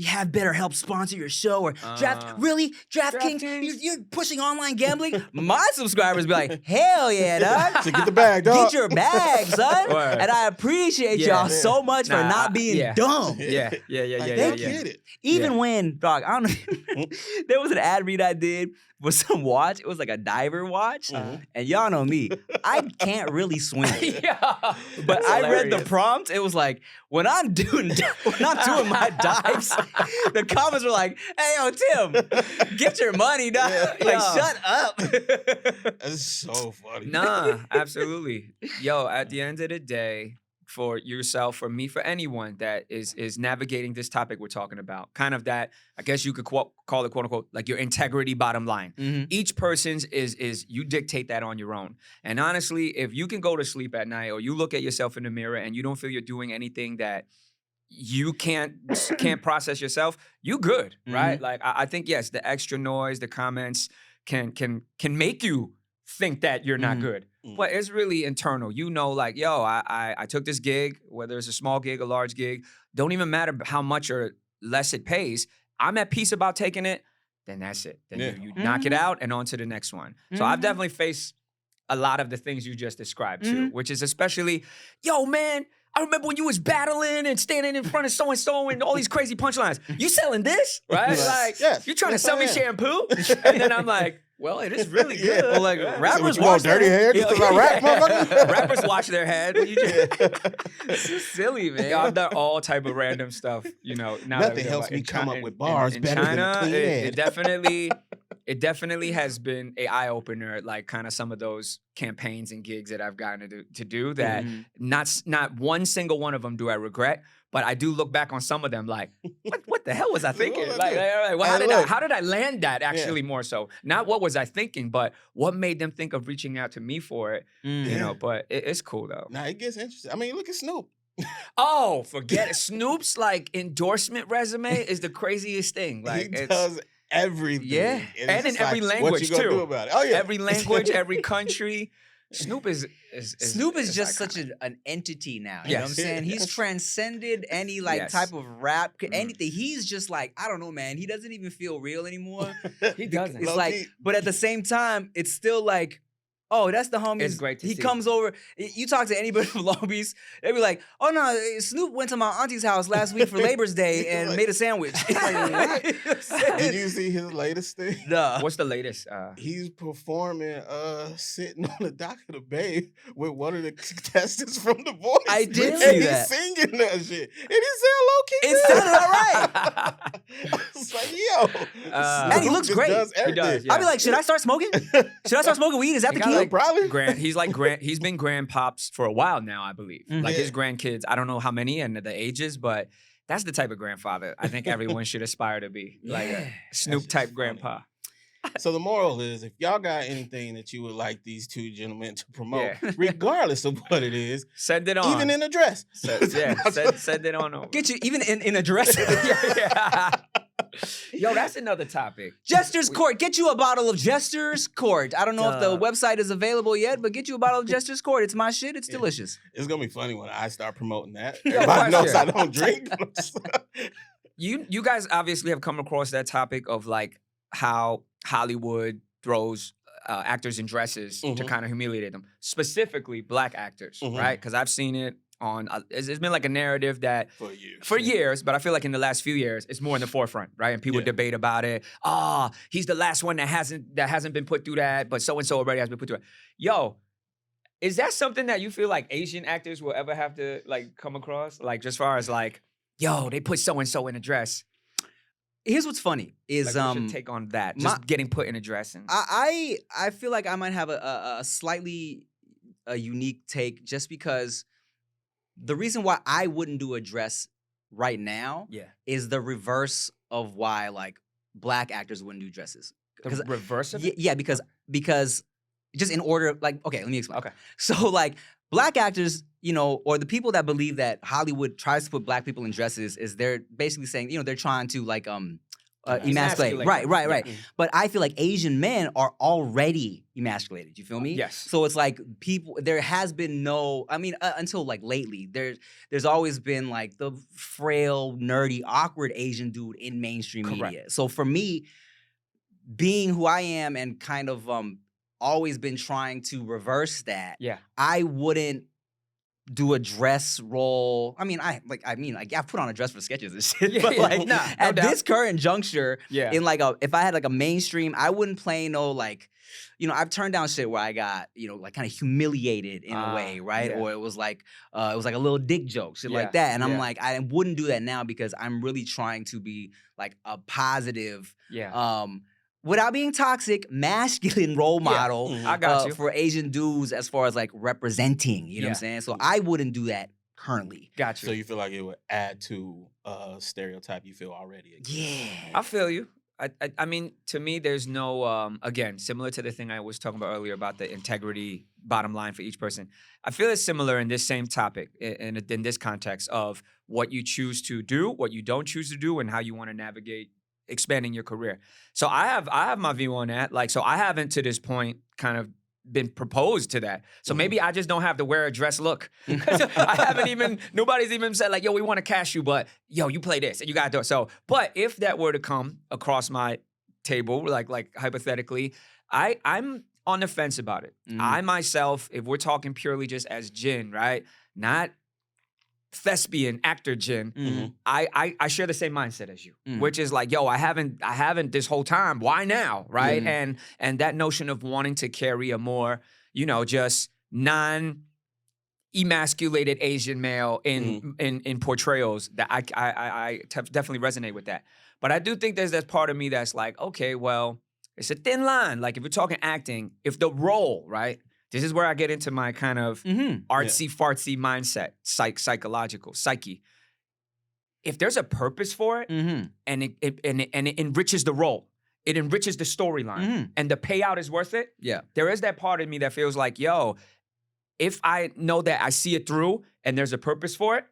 have BetterHelp sponsor your show, or DraftKings, you're pushing online gambling? My subscribers be like, hell yeah, dog. So get the bag, dog. Get your bag, son. And I appreciate y'all so much for not being dumb. They get it. Even when, dog, I don't know, there was an ad read I did with some watch. It was like a diver watch. And y'all know me, I can't really swim. But I read the prompt. It was like, when I'm doing my dives, the comments were like, hey, yo, Tim, get your money, dog. Like, shut up. That's so funny. Nah, absolutely. Yo, at the end of the day, for yourself, for me, for anyone that is navigating this topic we're talking about, kind of that, I guess you could call it, quote unquote, like your integrity bottom line. Each person's is you dictate that on your own. And honestly, if you can go to sleep at night, or you look at yourself in the mirror and you don't feel you're doing anything that you can't process yourself, you good, right? Like I think, yes, the extra noise, the comments can make you think that you're not good. But it's really internal. You know, like, yo, I took this gig, whether it's a small gig, a large gig, don't even matter how much or less it pays. I'm at peace about taking it, then that's it. Then you knock it out and on to the next one. So I've definitely faced a lot of the things you just described too, which is especially, yo, man, I remember when you was battling and standing in front of so-and-so and all these crazy punchlines. You selling this, right? Like, you trying to sell me shampoo? And then I'm like, well, it is really good. Well, like, rappers wash dirty hair just because I rap, motherfucker? Rappers wash their head. It's just silly, man. I've done all type of random stuff, you know. Nothing helps me come up with bars better China, than clean head. It definitely, it definitely has been a eye opener. Like kind of some of those campaigns and gigs that I've gotten to do. That not one single one of them do I regret. But I do look back on some of them like, what the hell was I thinking? Well, how did I land that actually more so? Not what was I thinking, but what made them think of reaching out to me for it, you know, but it's cool though. Now it gets interesting. I mean, look at Snoop. Oh, forget it. Snoop's like endorsement resume is the craziest thing. Like he does everything. Yeah. And in every language what you gonna too. do about it? Oh yeah. Every language, every country. Snoop is just iconic. such an entity now. You Yes. know what I'm saying? He's transcended any like Yes. type of rap, anything. He's just like, I don't know, man. He doesn't even feel real anymore. He doesn't. It's like, but at the same time, it's still like, oh, that's the homie. It's great to he see. comes over. You talk to anybody from Long Beach, they be like, oh no, Snoop went to my auntie's house last week for Labor's Day and Like- made a sandwich. Like, what? You know what I'm saying? Did you see his latest thing? Nah. What's the latest? He's performing, sitting on the dock of the bay with one of the contestants from The Voice. I did And see he's that. singing that shit. And he sound low-key It good. sounded all right. I was like, yo. And he Snoop looks just great. does He does, everything. yeah. I'll be like, should I start smoking? Should I start smoking weed? Is that He the got key? like- Probably. He's like he's been grandpops for a while now, I believe. Like his grandkids, I don't know how many and the ages, but that's the type of grandfather I think everyone should aspire to be. Like a Snoop type grandpa. So the moral is, if y'all got anything that you would like these two gentlemen to promote, Yeah. regardless of what it is, Send it on. even in a dress. send it on over. Get you even in a dress. Yeah. Yo, that's another topic. Jester's Court. Get you a bottle of Jester's Court. I don't know if the Duh. website is available yet, but get you a bottle of Jester's Court. It's my shit. It's delicious. It's gonna be funny when I start promoting that. Yo, Everybody knows question. I don't drink. You guys obviously have come across that topic of like how Hollywood throws actors in dresses to kind of humiliate them, specifically black actors, right? Because I've seen it on. It's been like a narrative that For years. but I feel like in the last few years, it's more in the forefront, right? And people debate about it. He's the last one that hasn't been put through that, but so and so already has been put through it. Yo, is that something that you feel like Asian actors will ever have to like come across? Like, as far as like, yo, they put so and so in a dress. Here's what's funny is Like, we should take on that. Just getting put in a dress. And I feel like I might have a slightly unique take just because the reason why I wouldn't do a dress right now is the reverse of why like black actors wouldn't do dresses. the reverse of it? Yeah, because just in order, like, okay, let me explain. Okay. So like black actors, you know, or the people that believe that Hollywood tries to put black people in dresses is they're basically saying, you know, they're trying to like emasculate. Emasculate. Right. But I feel like Asian men are already emasculated. You feel me? Yes. So it's like people, there has been no, I mean, until like lately, there's always been like the frail, nerdy, awkward Asian dude in mainstream media. So for me, being who I am and kind of always been trying to reverse that, I wouldn't do a dress role. I put on a dress for sketches and shit. But like at this current juncture, in like if I had like a mainstream, I wouldn't play no like, you know, I've turned down shit where I got, you know, like kind of humiliated in a way, right? Or it was like a little dick joke, shit like that. And I'm like, I wouldn't do that now because I'm really trying to be like a positive, without being toxic, masculine role model I got you. for Asian dudes as far as like representing, you know what I'm saying? So I wouldn't do that currently. Got you. So you feel like it would add to stereotype you feel already against. Yeah. I feel you. I mean, to me, there's no, again, similar to the thing I was talking about earlier about the integrity bottom line for each person. I feel it's similar in this same topic, in this context of what you choose to do, what you don't choose to do, and how you want to navigate expanding your career. So I have my view on that. Like, so I haven't to this point kind of been proposed to that. So maybe I just don't have to wear a dress look. Nobody's even said like, yo, we want to cast you, but yo, you play this and you got to do it. So, but if that were to come across my table, like hypothetically, I'm on the fence about it. I myself, if we're talking purely just as JIN, right? Not thespian actor JIN, I share the same mindset as you, which is like, yo, I haven't this whole time. Why now, right? And that notion of wanting to carry a more, you know, just non-emasculated Asian male in portrayals, that I definitely resonate with that. But I do think there's that part of me that's like, okay, well, It's a thin line. Like if you're talking acting, if the role, right? This is where I get into my kind of artsy-fartsy mindset, psyche. If there's a purpose for it, and it enriches the role, it enriches the storyline, and the payout is worth it. Yeah, there is that part of me that feels like, yo, if I know that I see it through and there's a purpose for it,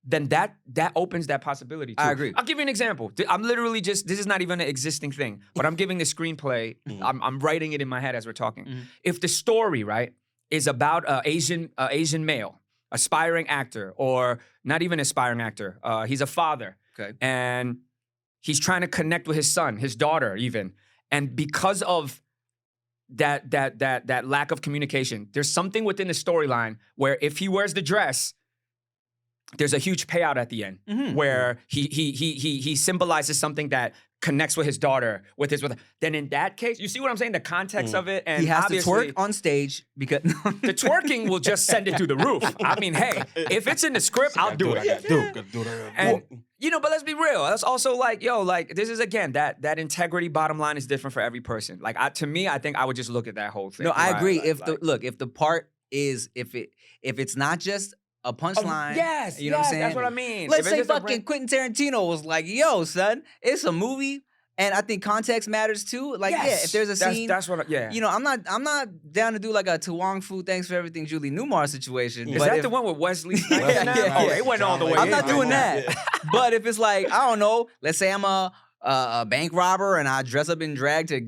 then that opens that possibility too. I agree. I'll give you an example. I'm literally this is not even an existing thing, but I'm giving the screenplay. I'm writing it in my head as we're talking. If the story, right, is about an Asian male, aspiring actor, or not even aspiring actor, he's a father. Okay. And he's trying to connect with his son, his daughter even. And because of that lack of communication, there's something within the storyline where if he wears the dress, there's a huge payout at the end where he symbolizes something that connects with his daughter, then in that case, you see what I'm saying? The context of it, and he has to obviously twerk on stage because the twerking will just send it through the roof. I mean, hey, if it's in the script, I'll do it. And but let's be real. That's also like, yo, like this is again that integrity. Bottom line is different for every person. Like to me, I think I would just look at that whole thing. No, I agree. Like, If the part is if it's not just a punchline. Yes, you know what I'm saying? That's what I mean. Let's say fucking Quentin Tarantino was like, yo, son, it's a movie. And I think context matters too. Like, if there's a scene, that's what. I'm not down to do like a To Wong Fu, thanks for everything, Julie Newmar situation. Is that the one with Wesley Snipes? Yeah. It went all the way. I'm not doing that. But if it's like, I don't know, let's say I'm a bank robber and I dress up in drag to,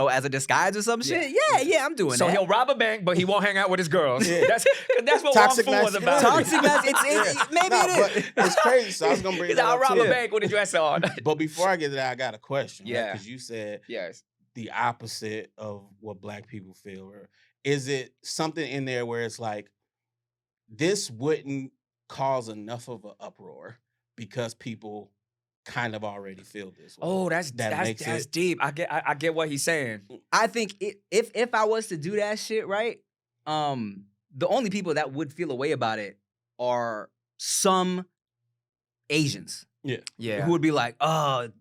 as a disguise or some shit. Yeah, I'm doing that. So he'll rob a bank, but he won't hang out with his girls. That's what Toxic Wong Fu was about. Toxic masculinity. Maybe it is. But it's crazy. So I was gonna bring that I'll up rob too. a bank with a dress on. But before I get to that, I got a question. Yeah. Because you said Yes. the opposite of what Black people feel. Or is it something in there where it's like this wouldn't cause enough of an uproar because people kind of already feel this way? Oh, that's deep. I get what he's saying. I think if I was to do that shit, right, the only people that would feel a way about it are some Asians. Yeah. Who would be like, there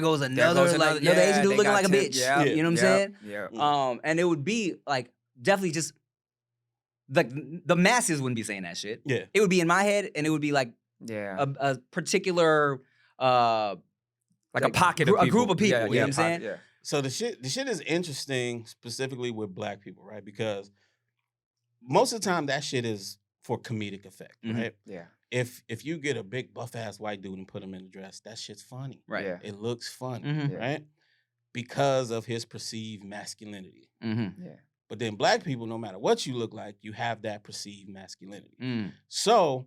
goes another Asian dude looking like a bitch. Yeah. You know what I'm saying? Yeah. And it would be like definitely just like the masses wouldn't be saying that shit. Yeah. It would be in my head, and it would be like a particular like a pocket of people. A group of people. You know what I'm saying? Yeah. So the shit is interesting specifically with Black people, right? Because most of the time that shit is for comedic effect, right? Yeah. If you get a big buff ass white dude and put him in a dress, that shit's funny. Right. Yeah. It looks funny, Mhm. right? Because of his perceived masculinity. Mm-hmm. Yeah. But then Black people, no matter what you look like, you have that perceived masculinity. Mm. So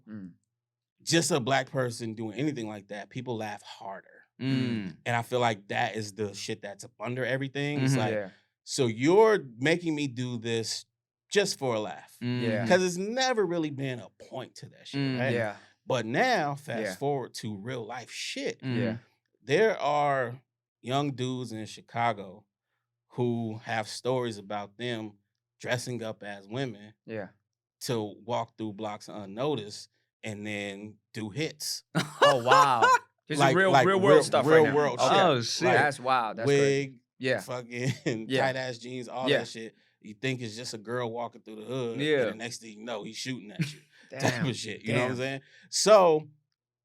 just a Black person doing anything like that, people laugh harder. Mm. And I feel like that is the shit that's up under everything. It's Mhm. like, so you're making me do this just for a laugh. Yeah. Because it's never really been a point to that shit, right? Yeah. But now, fast forward to real life shit. Yeah. There are young dudes in Chicago who have stories about them dressing up as women Yeah. to walk through blocks unnoticed and then do hits. Oh wow. This is real world stuff real right now. world Okay. shit. Oh, shit. That's wild. That's crazy. Wig, Yeah. fucking Yeah. tight ass jeans, all Yeah. that shit. You think it's just a girl walking through the hood. Yeah. And the next thing you know, he's shooting at you. Type Damn. of shit. You know what I'm saying? So,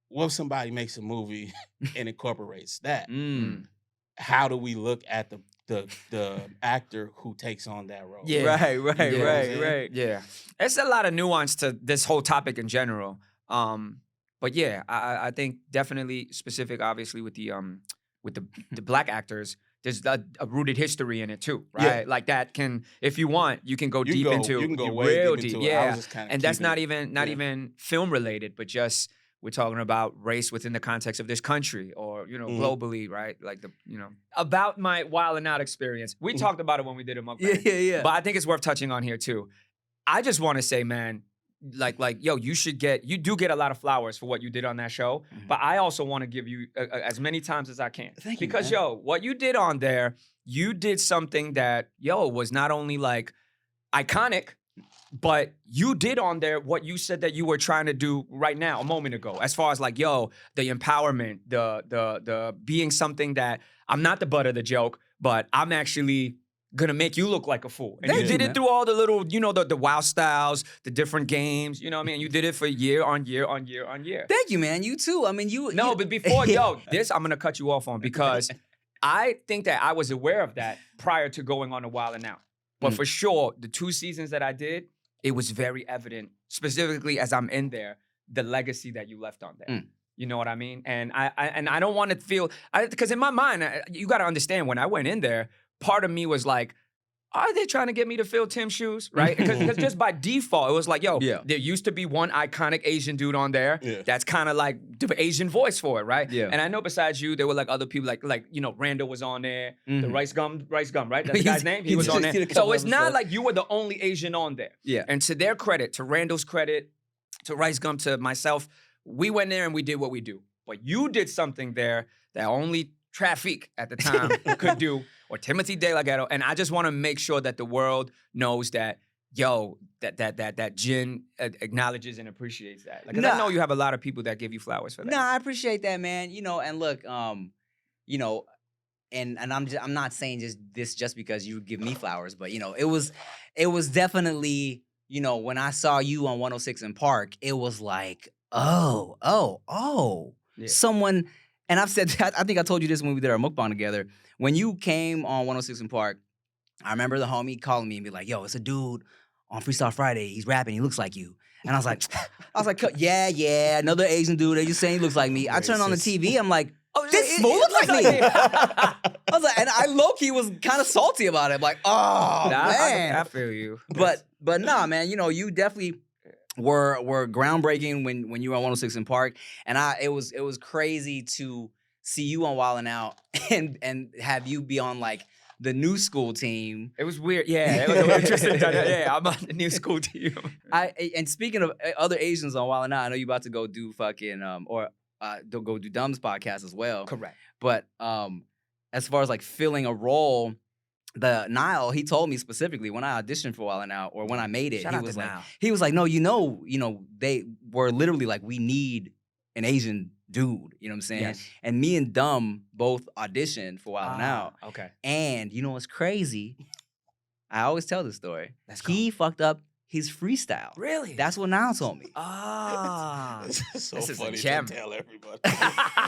what if somebody makes a movie and incorporates that? Mm. How do we look at the actor who takes on that role? Yeah. Right, Yeah. right. Yeah. It's a lot of nuance to this whole topic in general. But yeah, I think definitely specific, obviously, with the Black actors, there's a rooted history in it too, right? Yeah. Like that can, if you want, you can go You deep can into you can go you way real deep into deep. it. I was Yeah. just kinda And that's keeping not it- even yeah. even film related, but just we're talking about race within the context of this country or, globally, right? Like about my WildNOut experience. We talked about it when we did a mukbang. Yeah. But I think it's worth touching on here too. I just want to say, man, yo, you do get a lot of flowers for what you did on that show. But I also want to give you as many times as I can. Thank you, Because, man. yo, what you did on there, you did something that, was not only like iconic, But you did on there what you said that you were trying to do right now, a moment ago, as far as like, yo, the empowerment, the being something that I'm not the butt of the joke, but I'm actually gonna make you look like a fool. And you did it through all the little, the wild styles, the different games, you know what I mean? You did it for year on year on year on year. Thank you, man. You too. I mean, No, but before, this I'm gonna cut you off on because I think that I was aware of that prior to going on a WildNOut. But for sure, the 2 seasons that I did, it was very evident, specifically as I'm in there, the legacy that you left on there. You know what I mean? And I don't want to feel, because in my mind, you got to understand, when I went in there, part of me was like, are they trying to get me to fill Tim's shoes, right? Because just by default, it was like, yo, there used to be one iconic Asian dude on there that's kind of like the Asian voice for it, right? Yeah. And I know besides you, there were like other people, like Randall was on there, the Rice Gum, right? That's the guy's name. He was on there. So it's not like you were the only Asian on there. Yeah. And to their credit, to Randall's credit, to Rice Gum, to myself, we went there and we did what we do. But you did something there that only Traffic at the time could do, or Timothy De La Ghetto, and I just want to make sure that the world knows that, that JIN acknowledges and appreciates that. Because I know you have a lot of people that give you flowers for that. No, I appreciate that, man. And look, and I'm not saying this just because you give me flowers, but it was definitely, when I saw you on 106 in Park, it was like, someone. And I've said that, I think I told you this when we did our mukbang together. When you came on 106 in Park, I remember the homie calling me and be like, yo, it's a dude on Freestyle Friday. He's rapping. He looks like you. And I was like, yeah, another Asian dude. They just saying he looks like me. I turned on the TV. I'm like, this fool looks like me. I was like, and I low-key was kind of salty about it. I'm like, man. I feel you. But nah, man, you definitely were groundbreaking when you were on 106 in Park, and it was crazy to see you on WildNOut and have you be on like the new school team. It was weird, yeah. It was interesting. Yeah, I'm on the new school team. And speaking of other Asians on WildNOut, I know you're about to go do fucking go do Dumb's podcast as well. Correct. But as far as like filling a role. The Nile, he told me specifically when I auditioned for WildNOut or when I made it, he was like, no, they were literally like, we need an Asian dude, you know what I'm saying? Yes. And me and Dumb both auditioned for WildNOut. Okay. And you know what's crazy? I always tell this story. He fucked up his freestyle. Really? That's what Nile told me. This is so this funny is a gem. to tell everybody.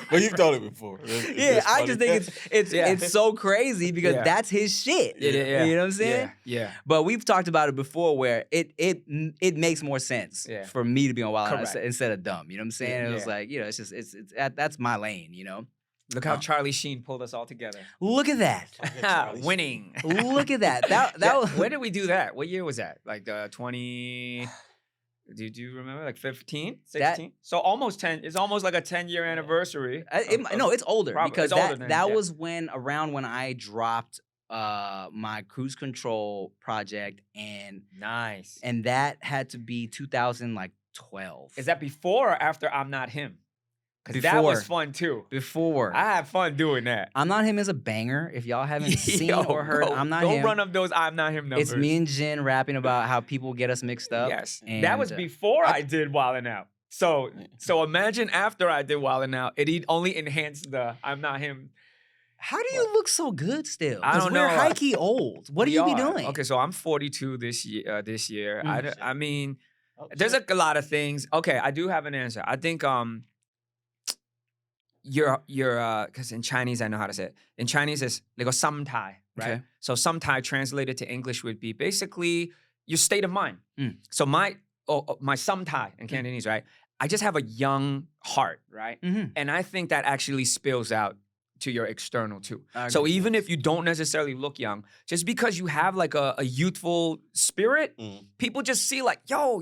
But you've told it before. I just think it's so crazy because that's his shit. Yeah. You know what I'm saying? Yeah. But we've talked about it before where it makes more sense for me to be on WildNOut instead of Dumb. You know what I'm saying? It was like, it's just it's that's my lane, Look how Charlie Sheen pulled us all together. Look at that. Winning. Look at that. That was, when did we do that? What year was that? Like 20... Do you remember? Like 15? 16? So almost 10. It's almost like a 10-year anniversary. No, it's older. Probably. Because it's that was around when I dropped my cruise control project. Nice. And that had to be 2012. Is that before or after I'm Not Him? Because that was fun too. Before. I had fun doing that. I'm Not Him is a banger. If y'all haven't seen or heard I'm Not Him. Don't run up those I'm Not Him numbers. It's me and JIN rapping about how people get us mixed up. Yes. And that was before I did WildNOut. So imagine after I did WildNOut, it only enhanced the I'm Not Him. How do you look so good still? I don't know. We're high-key old. What do you be doing? Okay, so I'm 42 this year. I mean, there's a lot of things. Okay, I do have an answer. I think you're because in Chinese I know how to say it. In Chinese it's they go samtai, right? Okay. So samtai translated to English would be basically your state of mind. So my samtai in Cantonese, right? I just have a young heart, right? And I think that actually spills out to your external too. So even if you don't necessarily look young, just because you have like a youthful spirit, people just see like, yo,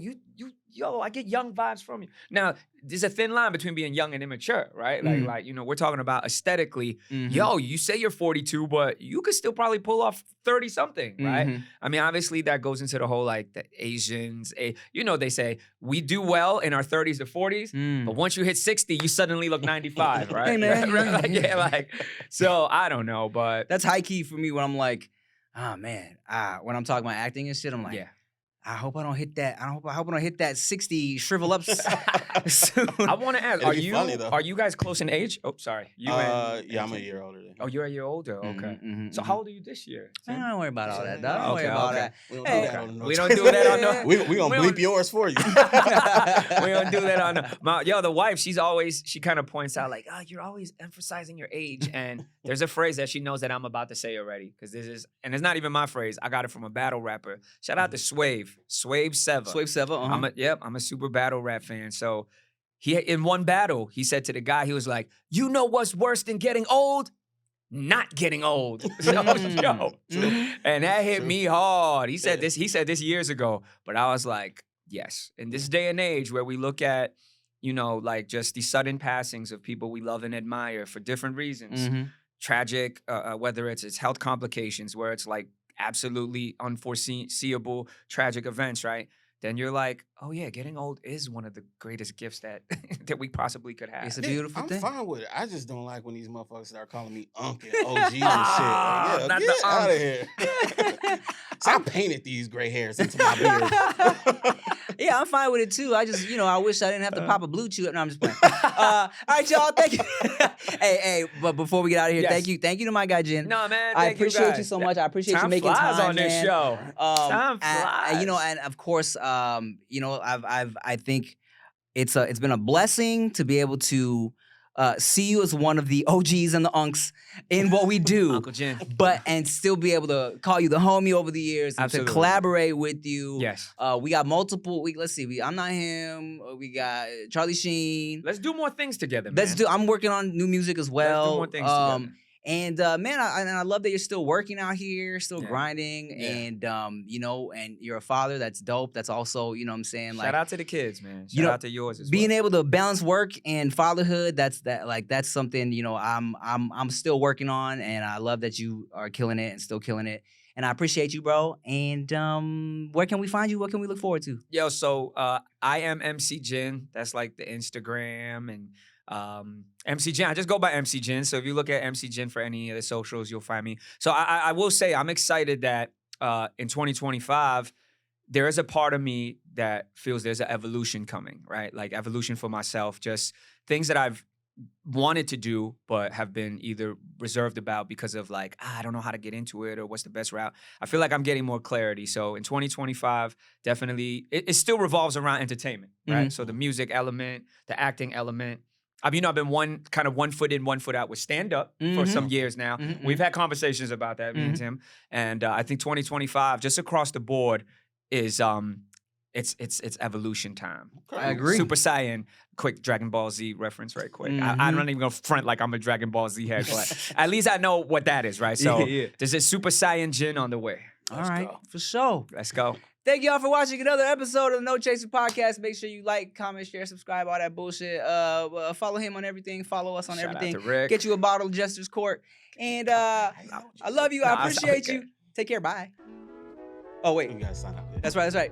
I get young vibes from you. Now, there's a thin line between being young and immature, right? Like we're talking about aesthetically. Yo, you say you're 42, but you could still probably pull off 30-something, right? I mean, obviously that goes into the whole like the Asians. They say we do well in our 30s to 40s, but once you hit 60, you suddenly look 95, right? Hey, man. So I don't know, but that's high key for me when I'm like, oh man, when I'm talking about acting and shit, I'm like, I hope I don't hit that. I hope I don't hit that 60 shrivel up soon. I want to ask, It'd be funny, though. are you guys close in age? Oh, sorry. You yeah, I'm a year older than you. Oh, you're a year older. Okay. So how old are you this year? Don't worry about all that, dog. Don't Okay, worry about okay. that. We don't do that on the. We gonna bleep yours for you. We don't do that on the wife. She kind of points out like, you're always emphasizing your age, and there's a phrase that she knows that I'm about to say already because and it's not even my phrase. I got it from a battle rapper. Shout out to Swave 7. Swave 7. I'm a super battle rap fan. So in one battle, he said to the guy, he was like, "You know what's worse than getting old? Not getting old." And that hit me hard. He said this years ago, but I was like, yes. In this day and age where we look at, like just the sudden passings of people we love and admire for different reasons, tragic, whether it's health complications, where it's like absolutely unforeseeable, tragic events, right? Then you're like, oh yeah, getting old is one of the greatest gifts that that we possibly could have. It's a beautiful thing. I'm fine with it. I just don't like when these motherfuckers start calling me Unc and OG and shit. Like, get out of here. So I painted these gray hairs into my beard. Yeah, I'm fine with it too. I just, I wish I didn't have to pop a blue chew. No, I'm just playing. All right, y'all. Thank you. hey, but before we get out of here, Yes. thank you to my guy Jin. No, man. I appreciate you so much. I appreciate you making time on this man. show. Time flies. And of course, I think it's been a blessing to be able to see you as one of the OGs and the unks in what we do. Uncle Jin. And still be able to call you the homie over the years and to collaborate with you. Yes. We got multiple. Let's see. I'm Not Him. We got Charlie Sheen. Let's do more things together, man. I'm working on new music as well. Let's do more things together. And man, I love that you're still working out here, still grinding, and and you're a father. That's dope. That's also, what I'm saying, Shout out to the kids, man. Shout out to yours as well. Being able to balance work and fatherhood, that's something, I'm still working on, and I love that you are killing it and still killing it. And I appreciate you, bro. And where can we find you? What can we look forward to? Yo, so I am MC Jin. That's like the Instagram and MC Jin. I just go by MC Jin. So if you look at MC Jin for any of the socials, you'll find me. So I will say I'm excited that in 2025, there is a part of me that feels there's an evolution coming, right? Like evolution for myself, just things that I've wanted to do but have been either reserved about because of like, I don't know how to get into it or what's the best route. I feel like I'm getting more clarity. So in 2025, definitely, it still revolves around entertainment, right? So the music element, the acting element. I've been one foot in, one foot out with stand-up for some years now. We've had conversations about that, me and Tim. And I think 2025, just across the board, is it's evolution time. I agree. Super Saiyan, quick Dragon Ball Z reference right quick. I'm not even gonna front like I'm a Dragon Ball Z head, but at least I know what that is, right? So there's a Super Saiyan Jin on the way. All right, for sure. Let's go. Thank y'all for watching another episode of the No Chaser Podcast. Make sure you like, comment, share, subscribe, all that bullshit. Follow him on everything. Follow us on everything. Out to Rick. Get you a bottle of Jester's Court. And I love you. I appreciate you. Take care. Bye. Oh, wait. You gotta sign up there. That's right.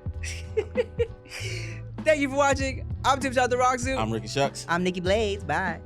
Thank you for watching. I'm Tim Shot the Rock Zoo. I'm Ricky Shucks. I'm Nikki Blades. Bye.